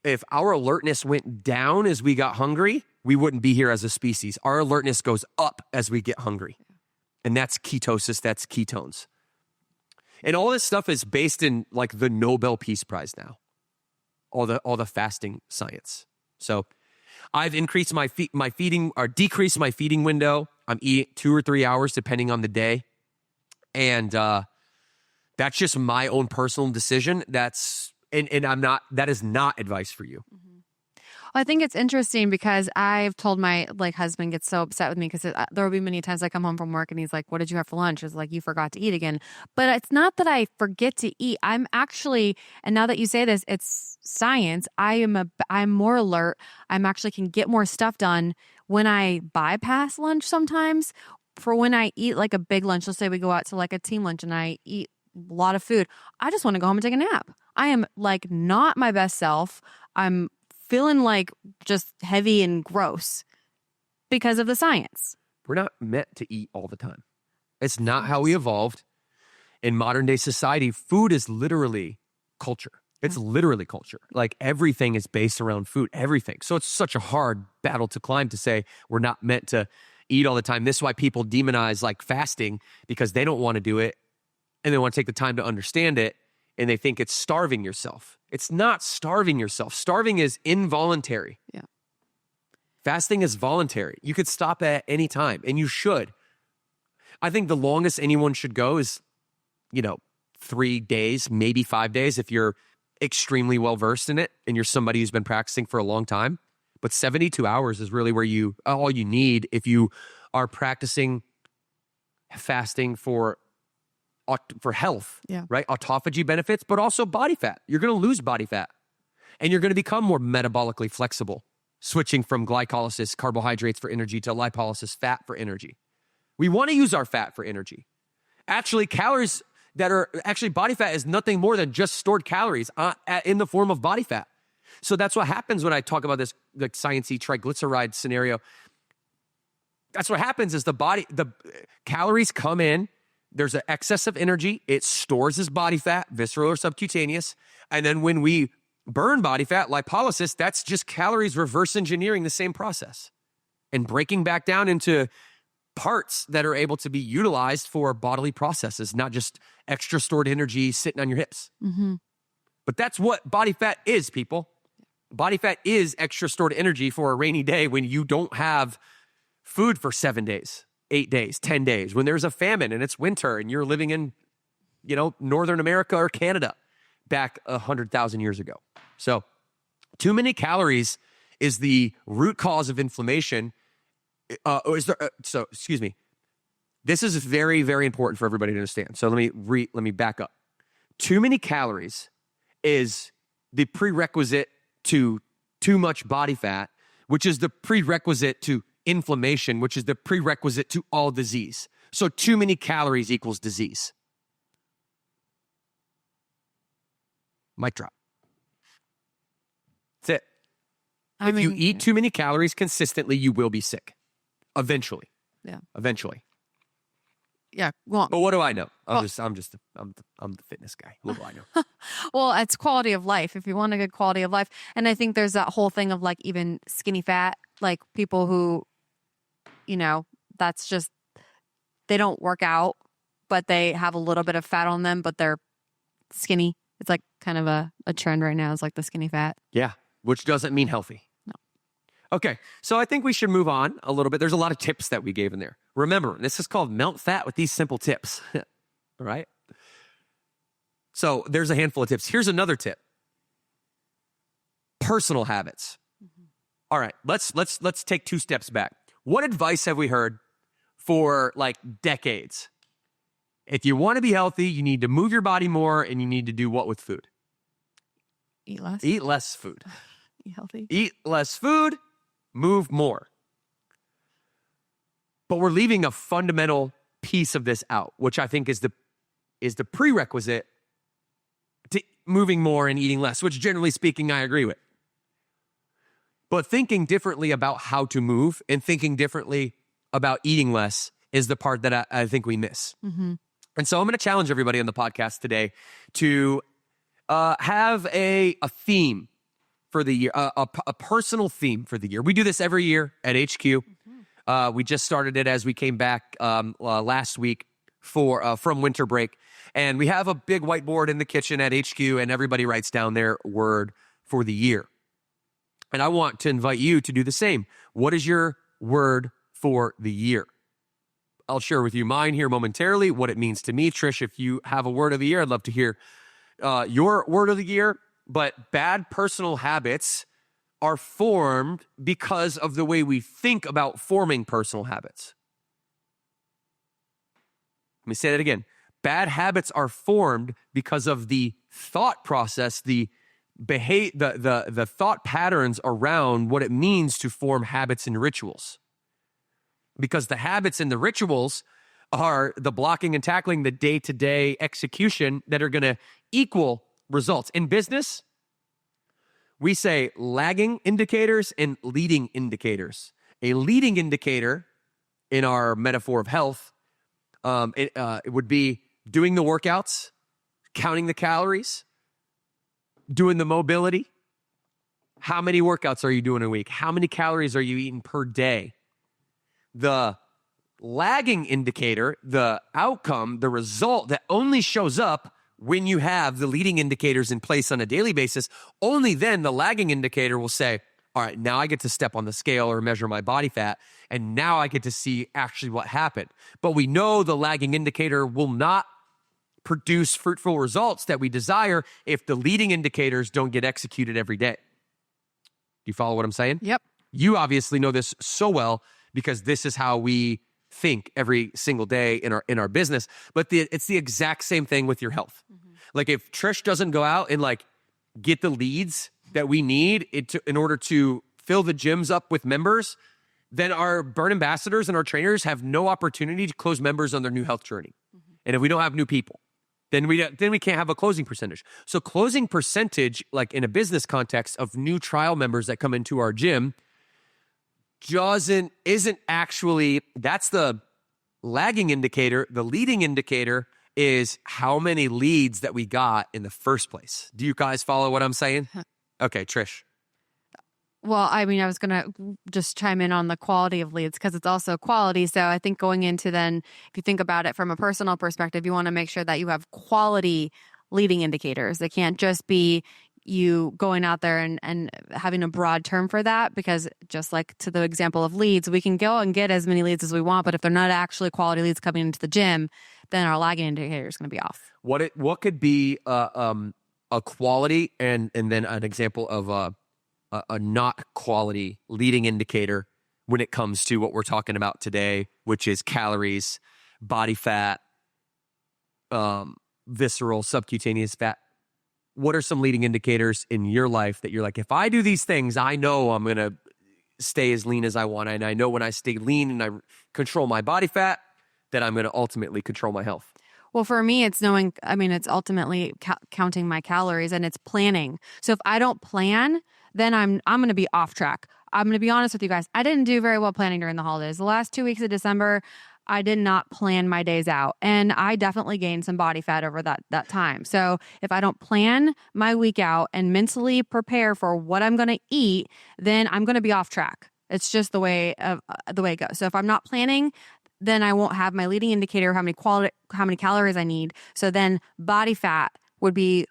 A: If our alertness went down as we got hungry, we wouldn't be here as a species. Our alertness goes up as we get hungry. And that's ketosis, that's ketones. And all this stuff is based in like the Nobel Peace Prize now. All the fasting science. So I've increased my feeding or decreased my feeding window. I'm eating 2 or 3 hours depending on the day. And that's just my own personal decision. And that is not advice for you.
B: I think it's interesting because I've told my husband gets so upset with me because there will be many times I come home from work and he's like, "What did you have for lunch?" It's like, "You forgot to eat again." But it's not that I forget to eat. I'm actually, and now that you say this, it's science. I'm more alert. I'm actually can get more stuff done when I bypass lunch sometimes. For when I eat like a big lunch, let's say we go out to like a team lunch and I eat a lot of food, I just want to go home and take a nap. I am like not my best self. I'm feeling like just heavy and gross because of the science.
A: We're not meant to eat all the time. It's not how we evolved. In modern day society, food is literally culture. It's literally culture. Like everything is based around food, everything. So it's such a hard battle to climb to say we're not meant to eat all the time. This is why people demonize like fasting, because they don't want to do it and they want to take the time to understand it. And they think it's starving yourself. It's not starving yourself. Starving is involuntary.
B: Yeah.
A: Fasting is voluntary. You could stop at any time, and you should. I think the longest anyone should go is, 3 days, maybe 5 days if you're extremely well-versed in it and you're somebody who's been practicing for a long time. But 72 hours is really where all you need if you are practicing fasting for for health,
B: Yeah.
A: right? Autophagy benefits, but also body fat. You're going to lose body fat and you're going to become more metabolically flexible, switching from glycolysis, carbohydrates for energy, to lipolysis, fat for energy. We want to use our fat for energy. Actually, calories that are actually body fat is nothing more than just stored calories in the form of body fat. So that's what happens when I talk about this like sciencey triglyceride scenario. That's what happens is the calories come in, there's an excess of energy, it stores as body fat, visceral or subcutaneous, and then when we burn body fat, lipolysis, that's just calories reverse engineering the same process and breaking back down into parts that are able to be utilized for bodily processes, not just extra stored energy sitting on your hips.
B: Mm-hmm.
A: But that's what body fat is, people. Body fat is extra stored energy for a rainy day when you don't have food for 7 days, 8 days, 10 days, when there's a famine and it's winter and you're living in, Northern America or Canada back 100,000 years ago. So too many calories is the root cause of inflammation. Excuse me. This is very, very important for everybody to understand. So let me back up. Too many calories is the prerequisite to too much body fat, which is the prerequisite to inflammation, which is the prerequisite to all disease. So too many calories equals disease. Mic drop. That's it. If you eat too many calories consistently, you will be sick. Eventually.
B: Yeah.
A: Eventually.
B: Yeah. Well,
A: But what do I know? I'm the fitness guy. What do I know?
B: well, it's quality of life. If you want a good quality of life. And I think there's that whole thing of like even skinny fat, like people who, that's just, they don't work out, but they have a little bit of fat on them, but they're skinny. It's like kind of a trend right now is like the skinny fat.
A: Yeah. Which doesn't mean healthy.
B: No.
A: Okay. So I think we should move on a little bit. There's a lot of tips that we gave in there. Remember, this is called Melt Fat with these simple tips. All right. So there's a handful of tips. Here's another tip. Personal habits. Mm-hmm. All right. Let's take 2 steps back. What advice have we heard for like decades? If you want to be healthy, you need to move your body more and you need to do what with food?
B: Eat less.
A: Eat less food.
B: Eat healthy.
A: Eat less food, move more. But we're leaving a fundamental piece of this out, which I think is the prerequisite to moving more and eating less, which generally speaking, I agree with. But thinking differently about how to move and thinking differently about eating less is the part that I think we miss.
B: Mm-hmm.
A: And so I'm going to challenge everybody on the podcast today to have a theme for the year, a personal theme for the year. We do this every year at HQ. Mm-hmm. We just started it as we came back last week from winter break. And we have a big whiteboard in the kitchen at HQ, and everybody writes down their word for the year. And I want to invite you to do the same. What is your word for the year? I'll share with you mine here momentarily, what it means to me. Trish, if you have a word of the year, I'd love to hear your word of the year. But bad personal habits are formed because of the way we think about forming personal habits. Let me say that again. Bad habits are formed because of the thought process, the thought patterns around what it means to form habits and rituals. Because the habits and the rituals are the blocking and tackling, the day-to-day execution that are going to equal results. In business, we say lagging indicators and leading indicators. A leading indicator in our metaphor of health, it would be doing the workouts, counting the calories, doing the mobility. How many workouts are you doing a week? How many calories are you eating per day? The lagging indicator, the outcome, the result that only shows up when you have the leading indicators in place on a daily basis, only then the lagging indicator will say, all right, now I get to step on the scale or measure my body fat, and now I get to see actually what happened. But we know the lagging indicator will not produce fruitful results that we desire if the leading indicators don't get executed every day. Do you follow what I'm saying?
B: Yep.
A: You obviously know this so well because this is how we think every single day in our business. But it's the exact same thing with your health. Like if Trish doesn't go out and like get the leads that we need in order to fill the gyms up with members, then our burn ambassadors and our trainers have no opportunity to close members on their new health journey. And if we don't have new people, then we can't have a closing percentage. So closing percentage, like in a business context of new trial members that come into our gym, isn't actually, that's the lagging indicator. The leading indicator is how many leads that we got in the first place. Do you guys follow what I'm saying? Okay, Trish.
B: Well, I mean, I was going to just chime in on the quality of leads because it's also quality. So I think going into then, if you think about it from a personal perspective, you want to make sure that you have quality leading indicators. They can't just be you going out there and having a broad term for that, because just like to the example of leads, we can go and get as many leads as we want, but if they're not actually quality leads coming into the gym, then our lagging indicator is going to be off.
A: What could be a quality and then an example of a not quality leading indicator when it comes to what we're talking about today, which is calories, body fat, visceral, subcutaneous fat? What are some leading indicators in your life that you're like, if I do these things, I know I'm going to stay as lean as I want. And I know when I stay lean and I control my body fat, that I'm going to ultimately control my health.
B: Well, for me, it's knowing, I mean, it's ultimately counting my calories, and it's planning. So if I don't plan, then I'm going to be off track. I'm going to be honest with you guys. I didn't do very well planning during the holidays. The last 2 weeks of December, I did not plan my days out, and I definitely gained some body fat over that time. So if I don't plan my week out and mentally prepare for what I'm going to eat, then I'm going to be off track. It's just the way it goes. So if I'm not planning, then I won't have my leading indicator, how many calories I need. So then body fat would be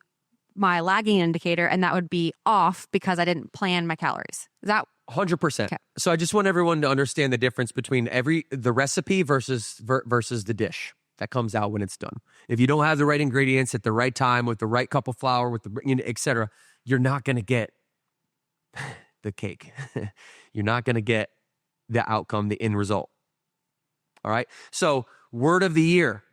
B: my lagging indicator, and that would be off because I didn't plan my calories. Is that
A: 100%?
B: Okay.
A: So I just want everyone to understand the difference between the recipe versus the dish that comes out when it's done. If you don't have the right ingredients at the right time with the right cup of flour, with the etc., you're not going to get the cake. You're not going to get the outcome, the end result. All right. So word of the year,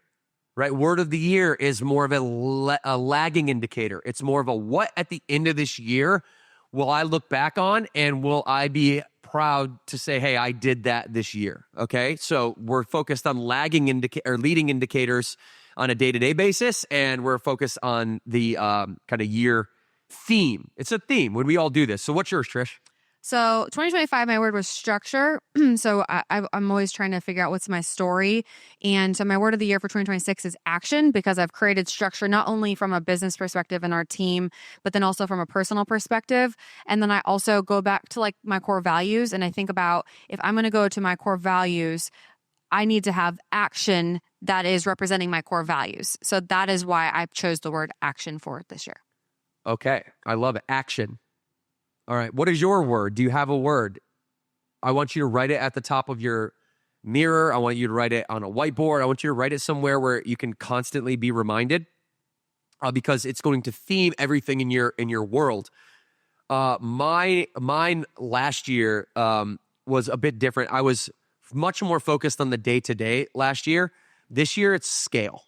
A: right? Word of the year is more of a lagging indicator. It's more of a what at the end of this year will I look back on, and will I be proud to say, hey, I did that this year? Okay. So we're focused on leading indicators on a day-to-day basis, and we're focused on the kind of year theme. It's a theme when we all do this. So what's yours, Trish?
B: So 2025, my word was structure. So I'm always trying to figure out what's my story. And so my word of the year for 2026 is action, because I've created structure not only from a business perspective in our team, but then also from a personal perspective. And then I also go back to like my core values. And I think about, if I'm going to go to my core values, I need to have action that is representing my core values. So that is why I chose the word action for this year.
A: Okay. I love it. Action. All right. What is your word? Do you have a word? I want you to write it at the top of your mirror. I want you to write it on a whiteboard. I want you to write it somewhere where you can constantly be reminded, because it's going to theme everything in your world. Mine last year was a bit different. I was much more focused on the day-to-day last year. This year, it's scale.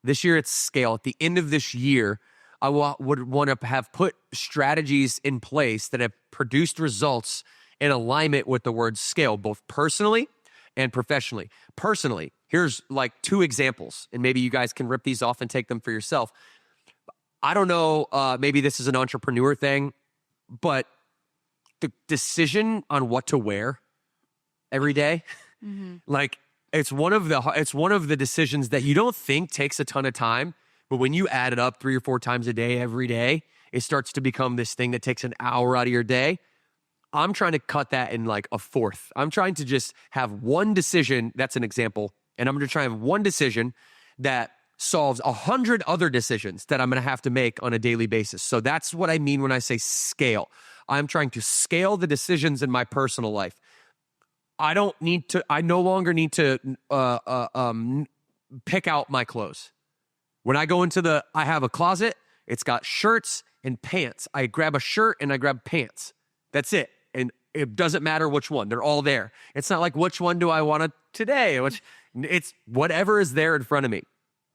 A: At the end of this year, I would want to have put strategies in place that have produced results in alignment with the word scale, both personally and professionally. Personally, here's like 2 examples, and maybe you guys can rip these off and take them for yourself. I don't know, maybe this is an entrepreneur thing, but the decision on what to wear every day, like it's one of the decisions that you don't think takes a ton of time. But when you add it up 3 or 4 times a day, every day, it starts to become this thing that takes an hour out of your day. I'm trying to cut that in like a fourth. I'm trying to just have one decision. That's an example. And I'm going to try and have one decision that solves 100 other decisions that I'm going to have to make on a daily basis. So that's what I mean when I say scale. I'm trying to scale the decisions in my personal life. I no longer need to pick out my clothes. When I go I have a closet, it's got shirts and pants. I grab a shirt and I grab pants. That's it. And it doesn't matter which one. They're all there. It's not like, which one do I want today? It's whatever is there in front of me.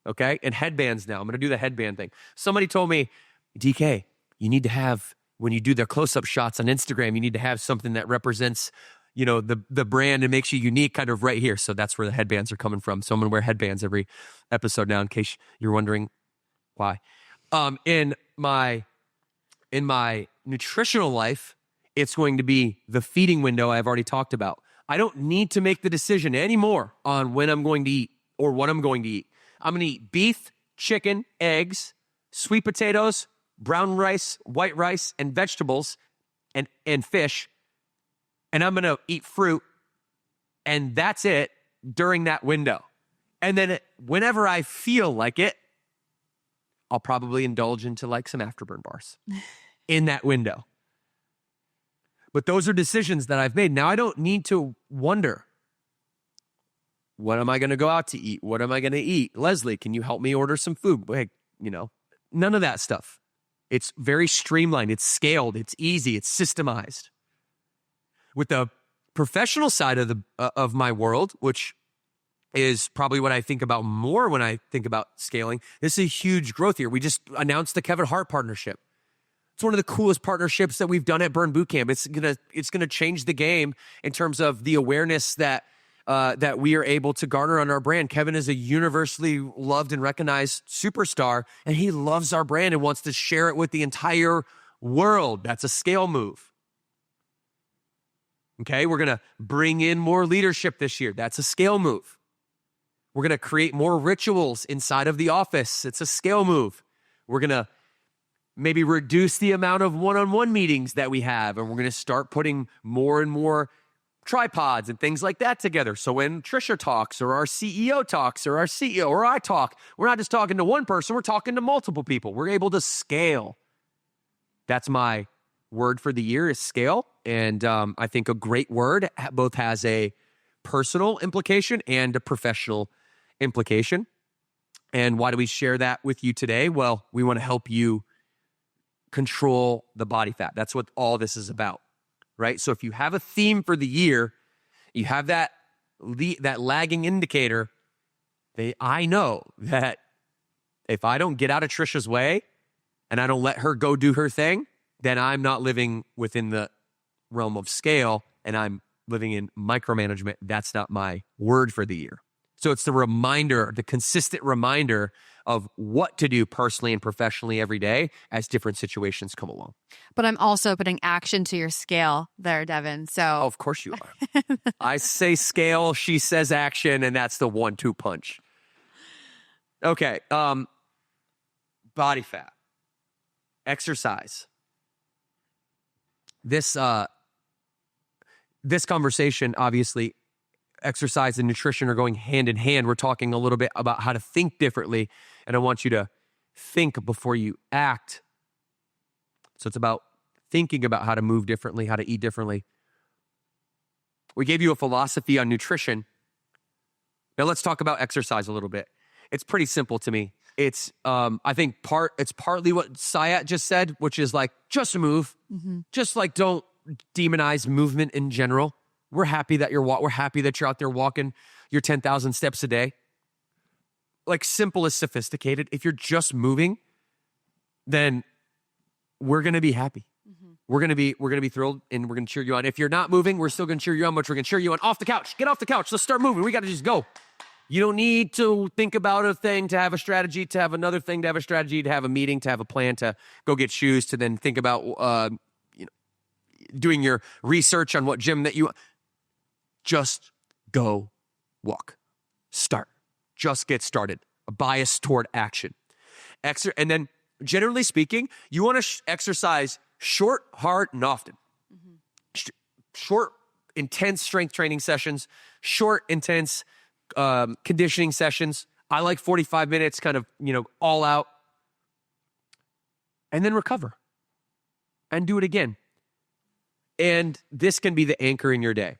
A: Okay? And headbands now. I'm going to do the headband thing. Somebody told me, DK, you need to have, when you do their close-up shots on Instagram, you need to have something that represents, the brand and makes you unique kind of right here. So that's where the headbands are coming from. So I'm going to wear headbands every episode now in case you're wondering why. In my nutritional life, it's going to be the feeding window I've already talked about. I don't need to make the decision anymore on when I'm going to eat or what I'm going to eat. I'm going to eat beef, chicken, eggs, sweet potatoes, brown rice, white rice, and vegetables, and fish. And I'm going to eat fruit. And that's it during that window. And then whenever I feel like it, I'll probably indulge into like some afterburn bars in that window. But those are decisions that I've made. Now I don't need to wonder, what am I going to go out to eat? What am I going to eat? Leslie, can you help me order some food? Hey, none of that stuff. It's very streamlined. It's scaled. It's easy. It's systemized. With the professional side of my world, which is probably what I think about more when I think about scaling, this is a huge growth here. We just announced the Kevin Hart partnership. It's one of the coolest partnerships that we've done at Burn Bootcamp. It's gonna change the game in terms of the awareness that we are able to garner on our brand. Kevin is a universally loved and recognized superstar, and he loves our brand and wants to share it with the entire world. That's a scale move. Okay, we're gonna bring in more leadership this year. That's a scale move. We're gonna create more rituals inside of the office. It's a scale move. We're gonna maybe reduce the amount of one-on-one meetings that we have, and we're going to start putting more and more tripods and things like that together. So when Trisha talks or our CEO talks or our CEO or I talk, we're not just talking to one person, we're talking to multiple people. We're able to scale. That's my word for the year, is scale. And I think a great word both has a personal implication and a professional implication. And why do we share that with you today? Well, we want to help you control the body fat. That's what all this is about, right? So if you have a theme for the year, you have that lagging indicator. I know that if I don't get out of Trisha's way and I don't let her go do her thing, then I'm not living within the realm of scale and I'm living in micromanagement. That's not my word for the year. So it's the reminder, the consistent reminder of what to do personally and professionally every day as different situations come along.
B: But I'm also putting action to your scale there, Devan. So
A: of course you are. I say scale, she says action, and that's the 1-2 punch. Okay. Body fat. Exercise. This conversation, obviously, exercise and nutrition are going hand in hand. We're talking a little bit about how to think differently, and I want you to think before you act. So it's about thinking about how to move differently, how to eat differently. We gave you a philosophy on nutrition. Now let's talk about exercise a little bit. It's pretty simple to me. It's I think it's partly what Sayat just said, which is like, just move. Mm-hmm. Just like, don't demonize movement in general. We're happy that we're happy that you're out there walking your 10,000 steps a day. Like, simple is sophisticated. If you're just moving, then we're going to be happy. Mm-hmm. We're going to be thrilled, and we're going to cheer you on. If you're not moving, we're still going to cheer you on, but we're going to cheer you on off the couch. Get off the couch. Let's start moving. We got to just go. You don't need to think about a thing to have a strategy, to have another thing to have a strategy, to have a meeting, to have a plan, to go get shoes, to then think about doing your research on what gym that you. Just go walk. Start. Just get started. A bias toward action. And then, generally speaking, you want to exercise short, hard, and often. Mm-hmm. Short, intense strength training sessions. Short, intense conditioning sessions. I like 45 minutes, kind of, all out. And then recover. And do it again. And this can be the anchor in your day.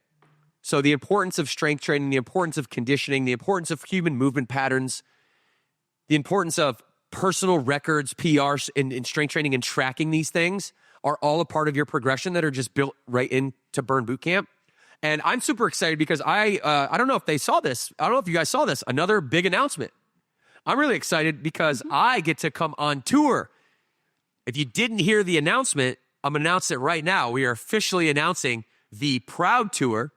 A: So the importance of strength training, the importance of conditioning, the importance of human movement patterns, the importance of personal records, PRs, in strength training and tracking these things are all a part of your progression that are just built right into Burn Bootcamp. And I'm super excited because I don't know if they saw this. I don't know if you guys saw this. Another big announcement. I'm really excited because I get to come on tour. If you didn't hear the announcement, I'm going to announce it right now. We are officially announcing the Proud Tour.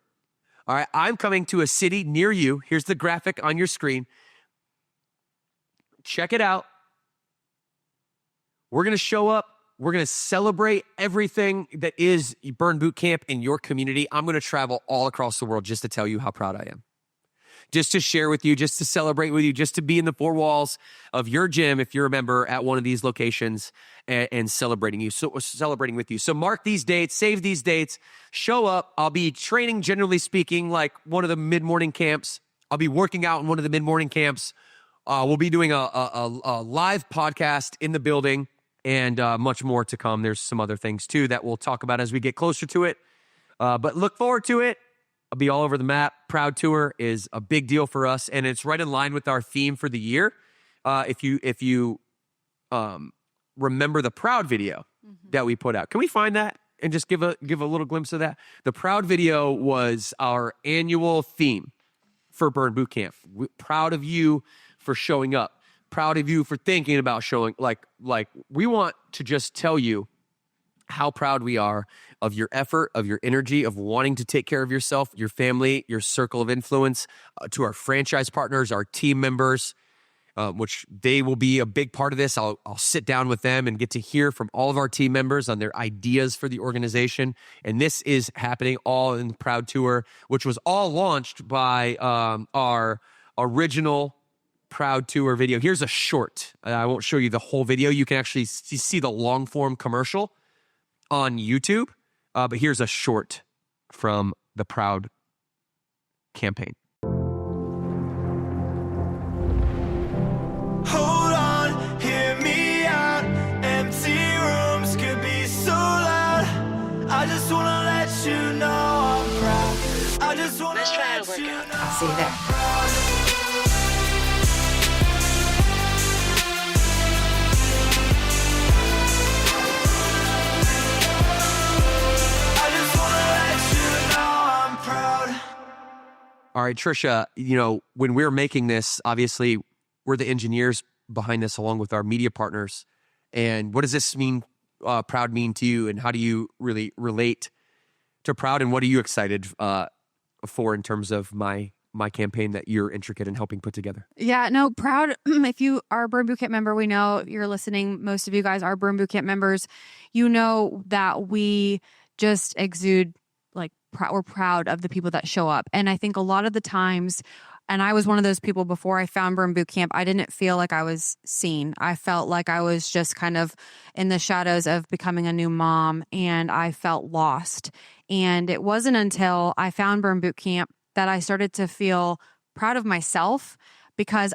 A: All right, I'm coming to a city near you. Here's the graphic on your screen. Check it out. We're going to show up. We're going to celebrate everything that is Burn Bootcamp in your community. I'm going to travel all across the world just to tell you how proud I am. Just to share with you, just to celebrate with you, just to be in the four walls of your gym, if you're a member at one of these locations, and celebrating with you. So mark these dates, save these dates, show up. I'll be training, generally speaking, like one of the mid-morning camps. I'll be working out in one of the mid-morning camps. We'll be doing a live podcast in the building, and much more to come. There's some other things, too, that we'll talk about as we get closer to it. But look forward to it. I'll be all over the map. Proud Tour is a big deal for us, and it's right in line with our theme for the year. If you remember the Proud video that we put out, can we find that and just give a little glimpse of that? The Proud video was our annual theme for Burn Bootcamp. Proud of you for showing up. Proud of you for thinking about showing. Like we want to just tell you how proud we are of your effort, of your energy, of wanting to take care of yourself, your family, your circle of influence, to our franchise partners, our team members, which they will be a big part of this. I'll sit down with them and get to hear from all of our team members on their ideas for the organization. And this is happening all in the Proud Tour, which was all launched by our original Proud Tour video. Here's a short. I won't show you the whole video. You can actually see the long form commercial on YouTube. But here's a short from the Proud campaign.
E: Hold on, hear me out. Empty rooms could be so loud. I just wanna let you know I'm proud. I just wanna
F: Let's try
E: let
F: a
E: you
F: workout.
E: know
F: I'll see you there.
E: I'm proud. I just wanna let you know I'm proud.
A: All right, Trisha, when we're making this, obviously, we're the engineers behind this along with our media partners. And what does this mean, Proud mean to you? And how do you really relate to Proud? And what are you excited for in terms of my campaign that you're intricate in helping put together?
B: Yeah, no, Proud. If you are a Burn Bootcamp member, we know you're listening. Most of you guys are Burn Bootcamp members. You know that we just exude we're proud of the people that show up. And I think a lot of the times, and I was one of those people before I found Burn Bootcamp, I didn't feel like I was seen. I felt like I was just kind of in the shadows of becoming a new mom, and I felt lost. And it wasn't until I found Burn Bootcamp that I started to feel proud of myself, because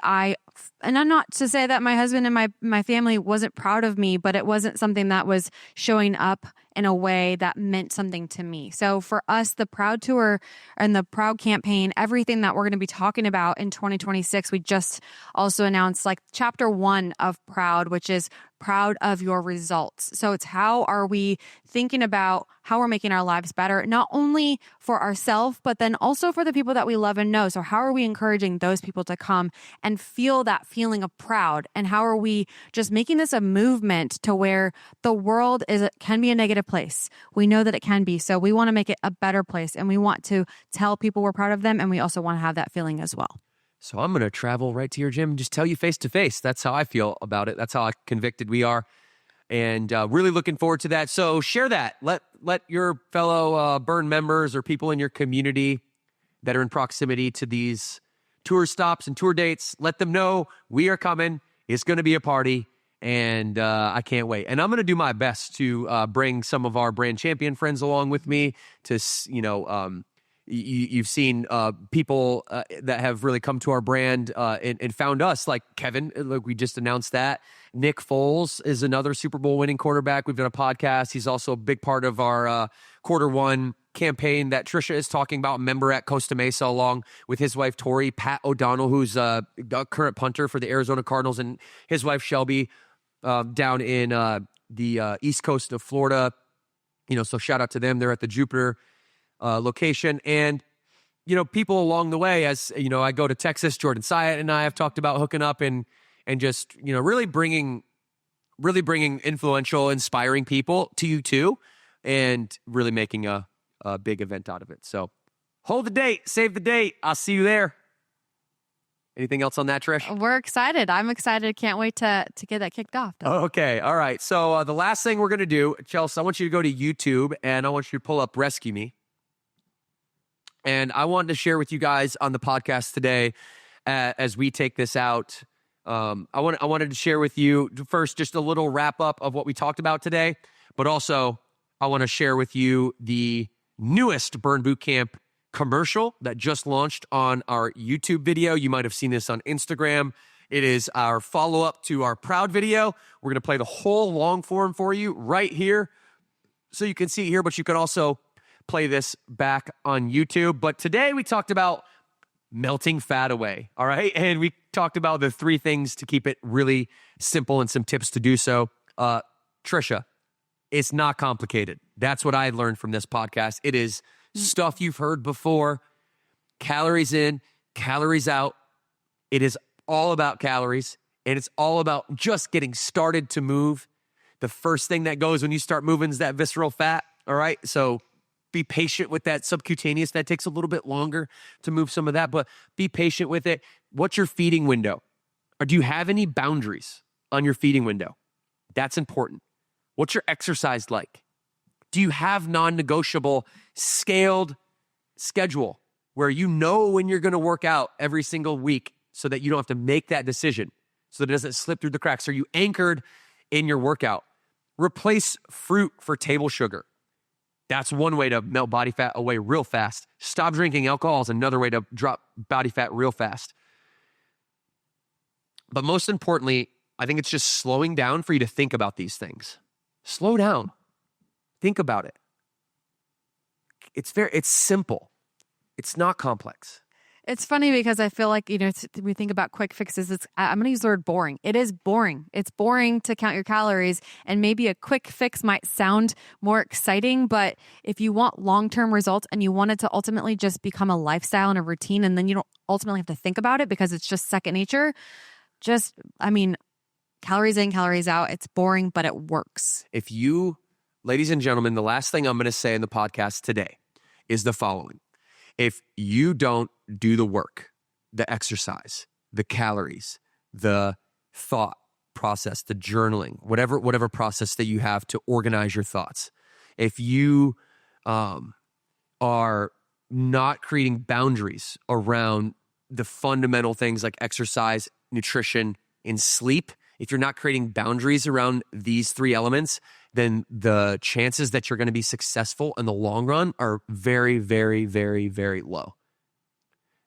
B: and I'm not to say that my husband and my family wasn't proud of me, but it wasn't something that was showing up in a way that meant something to me. So for us, the Proud Tour and the Proud campaign, everything that we're going to be talking about in 2026, we just also announced chapter 1 of Proud, which is proud of your results. So it's how are we thinking about how we're making our lives better, not only for ourselves, but then also for the people that we love and know. So how are we encouraging those people to come and feel that feeling of proud? And how are we just making this a movement to where the world can be a negative place? We know that it can be. So we want to make it a better place, and we want to tell people we're proud of them. And we also want to have that feeling as well.
A: So I'm going to travel right to your gym and just tell you face to face. That's how I feel about it. That's how convicted we are. And really looking forward to that. So share that. Let your fellow Burn members or people in your community that are in proximity to these tour stops and tour dates, let them know we are coming. It's going to be a party, and I can't wait. And I'm going to do my best to bring some of our brand champion friends along with me to, you've seen people that have really come to our brand and found us, like Kevin. Look, we just announced that. Nick Foles is another Super Bowl winning quarterback. We've done a podcast. He's also a big part of our quarter 1 campaign that Trisha is talking about, member at Costa Mesa, along with his wife, Tori. Pat O'Donnell, who's a current punter for the Arizona Cardinals, and his wife, Shelby, down in the east coast of Florida. So shout out to them. They're at the Jupiter location. And, people along the way, as, I go to Texas, Jordan Syatt and I have talked about hooking up and just, really bringing influential, inspiring people to you too, and really making a big event out of it. So hold the date, save the date. I'll see you there. Anything else on that, Trish?
B: We're excited. I'm excited. Can't wait to get that kicked off.
A: Okay. All right. So the last thing we're going to do, Chelsea, I want you to go to YouTube and I want you to pull up Rescue Me. And I wanted to share with you guys on the podcast today, as we take this out, I wanted to share with you first just a little wrap up of what we talked about today, but also I want to share with you the newest Burn Bootcamp commercial that just launched on our YouTube video. You might have seen this on Instagram. It is our follow-up to our Proud video. We're going to play the whole long form for you right here, so you can see it here, but you can also play this back on YouTube. But today we talked about melting fat away, all right? And we talked about the 3 things to keep it really simple and some tips to do so. Trisha, it's not complicated. That's what I learned from this podcast. It is stuff you've heard before. Calories in, calories out. It is all about calories, and it's all about just getting started to move. The first thing that goes when you start moving is that visceral fat, all right? So be patient with that subcutaneous. That takes a little bit longer to move some of that, but be patient with it. What's your feeding window? Or do you have any boundaries on your feeding window? That's important. What's your exercise like? Do you have non-negotiable scaled schedule where you know when you're going to work out every single week so that you don't have to make that decision, so that it doesn't slip through the cracks? Are you anchored in your workout? Replace fruit for table sugar. That's one way to melt body fat away real fast. Stop drinking alcohol is another way to drop body fat real fast. But most importantly, I think it's just slowing down for you to think about these things. Slow down. Think about it. It's simple. It's not complex.
B: It's funny because I feel like, we think about quick fixes. I'm going to use the word boring. It is boring. It's boring to count your calories, and maybe a quick fix might sound more exciting, but if you want long-term results and you want it to ultimately just become a lifestyle and a routine, and then you don't ultimately have to think about it because it's just second nature, calories in, calories out. It's boring, but it works.
A: Ladies and gentlemen, the last thing I'm going to say in the podcast today is the following. If you don't do the work, the exercise, the calories, the thought process, the journaling, whatever process that you have to organize your thoughts, if you are not creating boundaries around the fundamental things like exercise, nutrition, and sleep, if you're not creating boundaries around these 3 elements, then the chances that you're going to be successful in the long run are very, very, very, very low.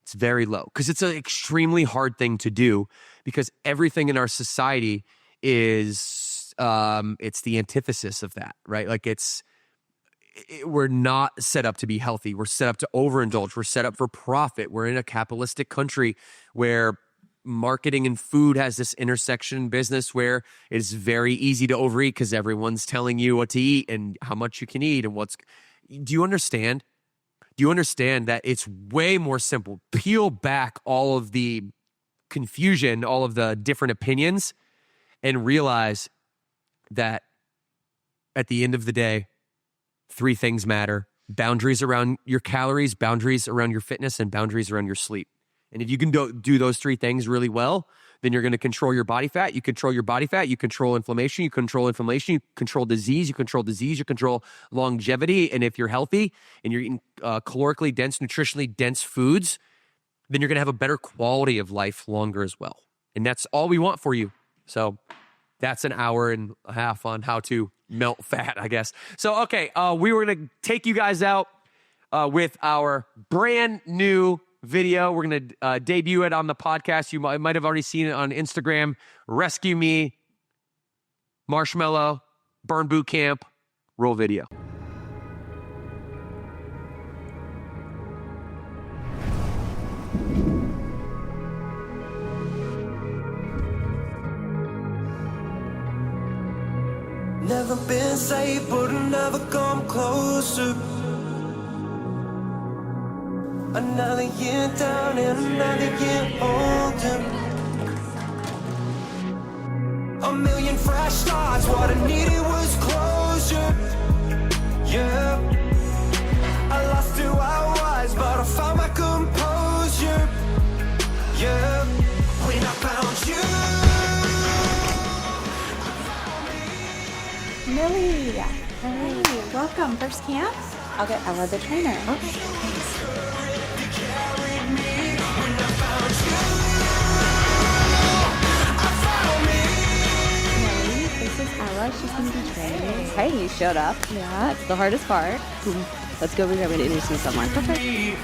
A: It's very low because it's an extremely hard thing to do, because everything in our society is, it's the antithesis of that, right? Like we're not set up to be healthy. We're set up to overindulge. We're set up for profit. We're in a capitalistic country where marketing and food has this intersection business where it's very easy to overeat because everyone's telling you what to eat and how much you can eat and do you understand? Do you understand that it's way more simple? Peel back all of the confusion, all of the different opinions, and realize that at the end of the day, 3 things matter: boundaries around your calories, boundaries around your fitness, and boundaries around your sleep. And if you can do those 3 things really well, then you're going to control your body fat. You control your body fat. You control inflammation. You control inflammation. You control disease. You control disease. You control longevity. And if you're healthy and you're eating calorically dense, nutritionally dense foods, then you're going to have a better quality of life longer as well. And that's all we want for you. So that's an hour and a half on how to melt fat, I guess. So, okay, we were going to take you guys out with our brand new video. We're going to debut it on the podcast. You might have already seen it on Instagram. Rescue Me, Marshmallow, Burn Bootcamp, roll video.
E: Never been safe, but I've never come closer. Another year down and another year older. A million fresh starts, what I needed was closure. Yeah, I lost who I was, but I found my composure. Yeah, when I found you.
F: Millie, hey, welcome. First camp? I'll have the trainer. Okay, thanks. Millie, this is Ella. She's going to be training.
G: Hey, you showed up.
F: Yeah, it's the hardest part.
G: Let's go over there and introduce someone.
F: Okay.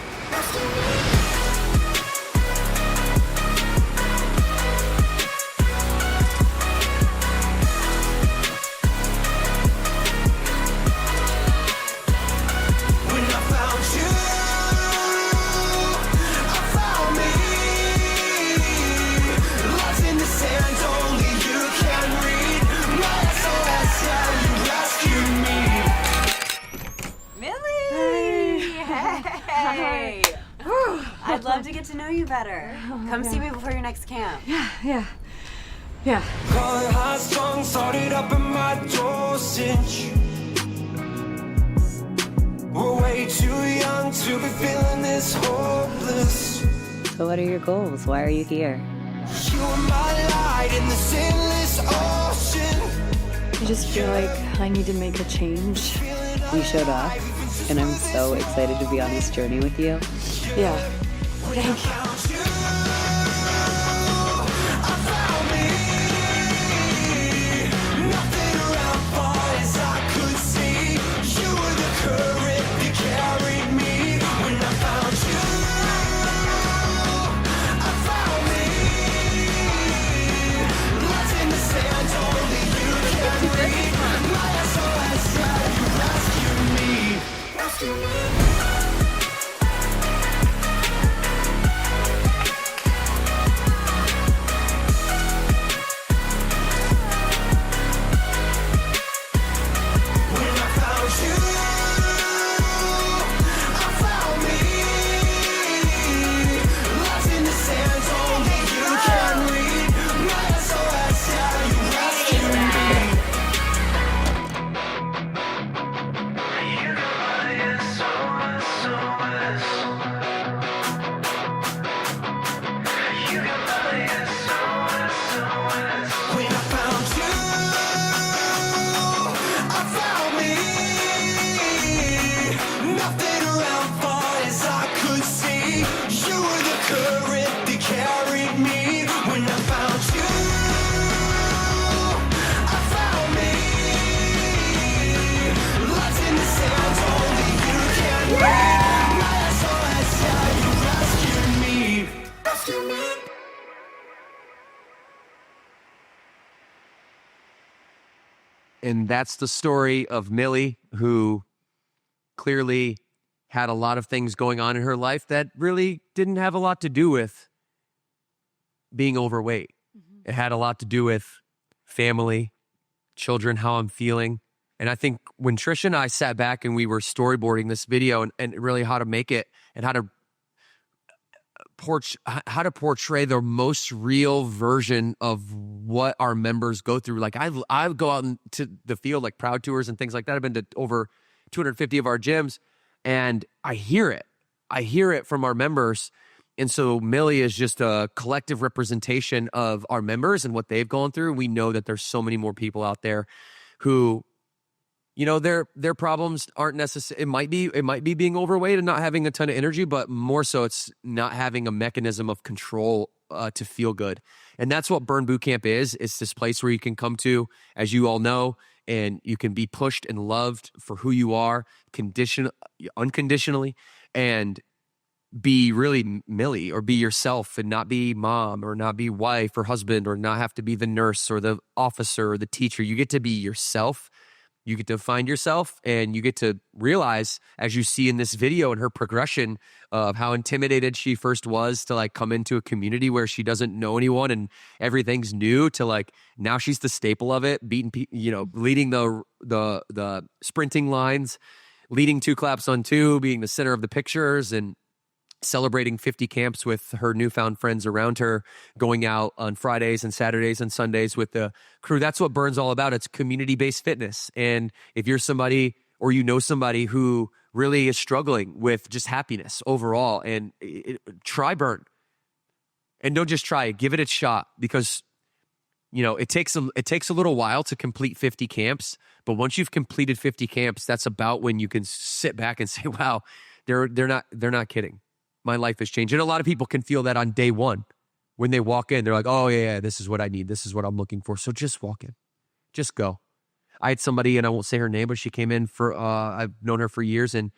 G: Hey! I'd love to get to know you better. Come see me before your next camp.
F: Yeah.
E: Calling high strong, started up in my dosage. We're way too young to be feeling this hopeless.
G: So what are your goals? Why are you here?
E: You are my light in the endless ocean.
F: I just feel like I need to make a change.
G: You showed up, and I'm so excited to be on this journey with you.
F: Yeah. Thank you.
A: And that's the story of Millie, who clearly had a lot of things going on in her life that really didn't have a lot to do with being overweight. It had a lot to do with family, children, how I'm feeling. And I think when Trish and I sat back and we were storyboarding this video and really how to make it and how to portray the most real version of what our members go through. Like I go out into the field, like Proud Tours and things like that. I've been to over 250 of our gyms, and I hear it. I hear it from our members. And so Millie is just a collective representation of our members and what they've gone through. We know that there's so many more people out there who, you know, their problems aren't necessary. It might be being overweight and not having a ton of energy, but more so it's not having a mechanism of control to feel good. And that's what Burn Boot Camp is. It's this place where you can come to, as you all know, and you can be pushed and loved for who you are, unconditionally, and be really Millie, or be yourself, and not be mom or not be wife or husband, or not have to be the nurse or the officer or the teacher. You get to be yourself. You get to find yourself, and you get to realize, as you see in this video and her progression of how intimidated she first was to like come into a community where she doesn't know anyone and everything's new, to like now she's the staple of it, leading the sprinting lines, leading 2 claps on 2, being the center of the pictures, and celebrating 50 camps with her newfound friends around her, going out on Fridays and Saturdays and Sundays with the crew. That's what Burn's all about. It's community-based fitness. And if you're somebody, or you know somebody who really is struggling with just happiness overall, and try Burn. And don't just try it, give it a shot, because it takes a little while to complete 50 camps, but once you've completed 50 camps, that's about when you can sit back and say, wow, they're not kidding. My life has changed. And a lot of people can feel that on day 1. When they walk in, they're like, oh, yeah, this is what I need. This is what I'm looking for. So just walk in. Just go. I had somebody, and I won't say her name, but she came in for, I've known her for years, and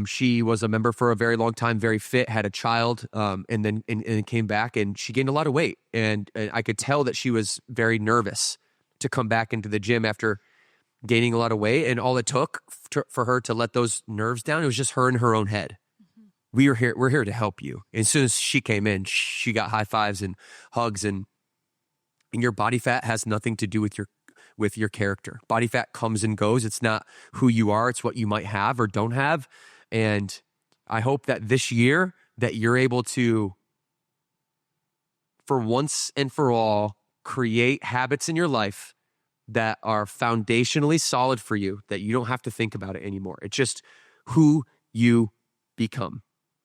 A: she was a member for a very long time, very fit, had a child, and then came back, and she gained a lot of weight. And I could tell that she was very nervous to come back into the gym after gaining a lot of weight. And all it took for her to let those nerves down, it was just her in her own head. We're here to help you. And as soon as she came in, she got high fives and hugs, and your body fat has nothing to do with your character. Body fat comes and goes. It's not who you are. It's what you might have or don't have. And I hope that this year that you're able to, for once and for all, create habits in your life that are foundationally solid for you, that you don't have to think about it anymore. It's just who you become.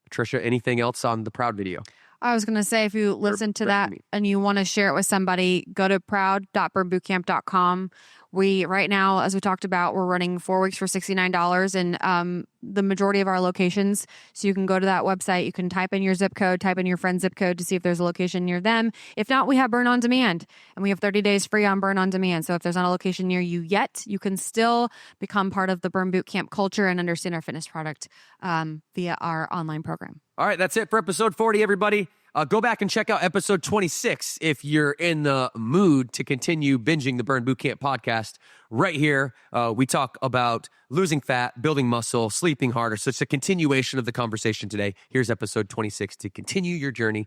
A: Trisha, anything else on the Proud video?
B: I was going to say, if you listen to that and you want to share it with somebody, go to proud.burnbootcamp.com. Right now, as we talked about, we're running 4 weeks for $69 in the majority of our locations. So you can go to that website. You can type in your zip code, type in your friend's zip code to see if there's a location near them. If not, we have Burn On Demand, and we have 30 days free on Burn On Demand. So if there's not a location near you yet, you can still become part of the Burn Boot Camp culture and understand our fitness product via our online program.
A: All right, that's it for episode 40, everybody. Go back and check out episode 26 if you're in the mood to continue binging the Burn Boot Camp podcast. Right here, we talk about losing fat, building muscle, sleeping harder. So it's a continuation of the conversation today. Here's episode 26 to continue your journey.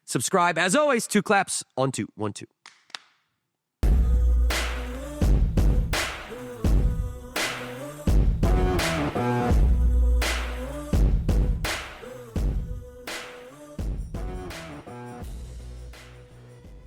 A: Subscribe. As always, 2 claps on 2. 1, 2.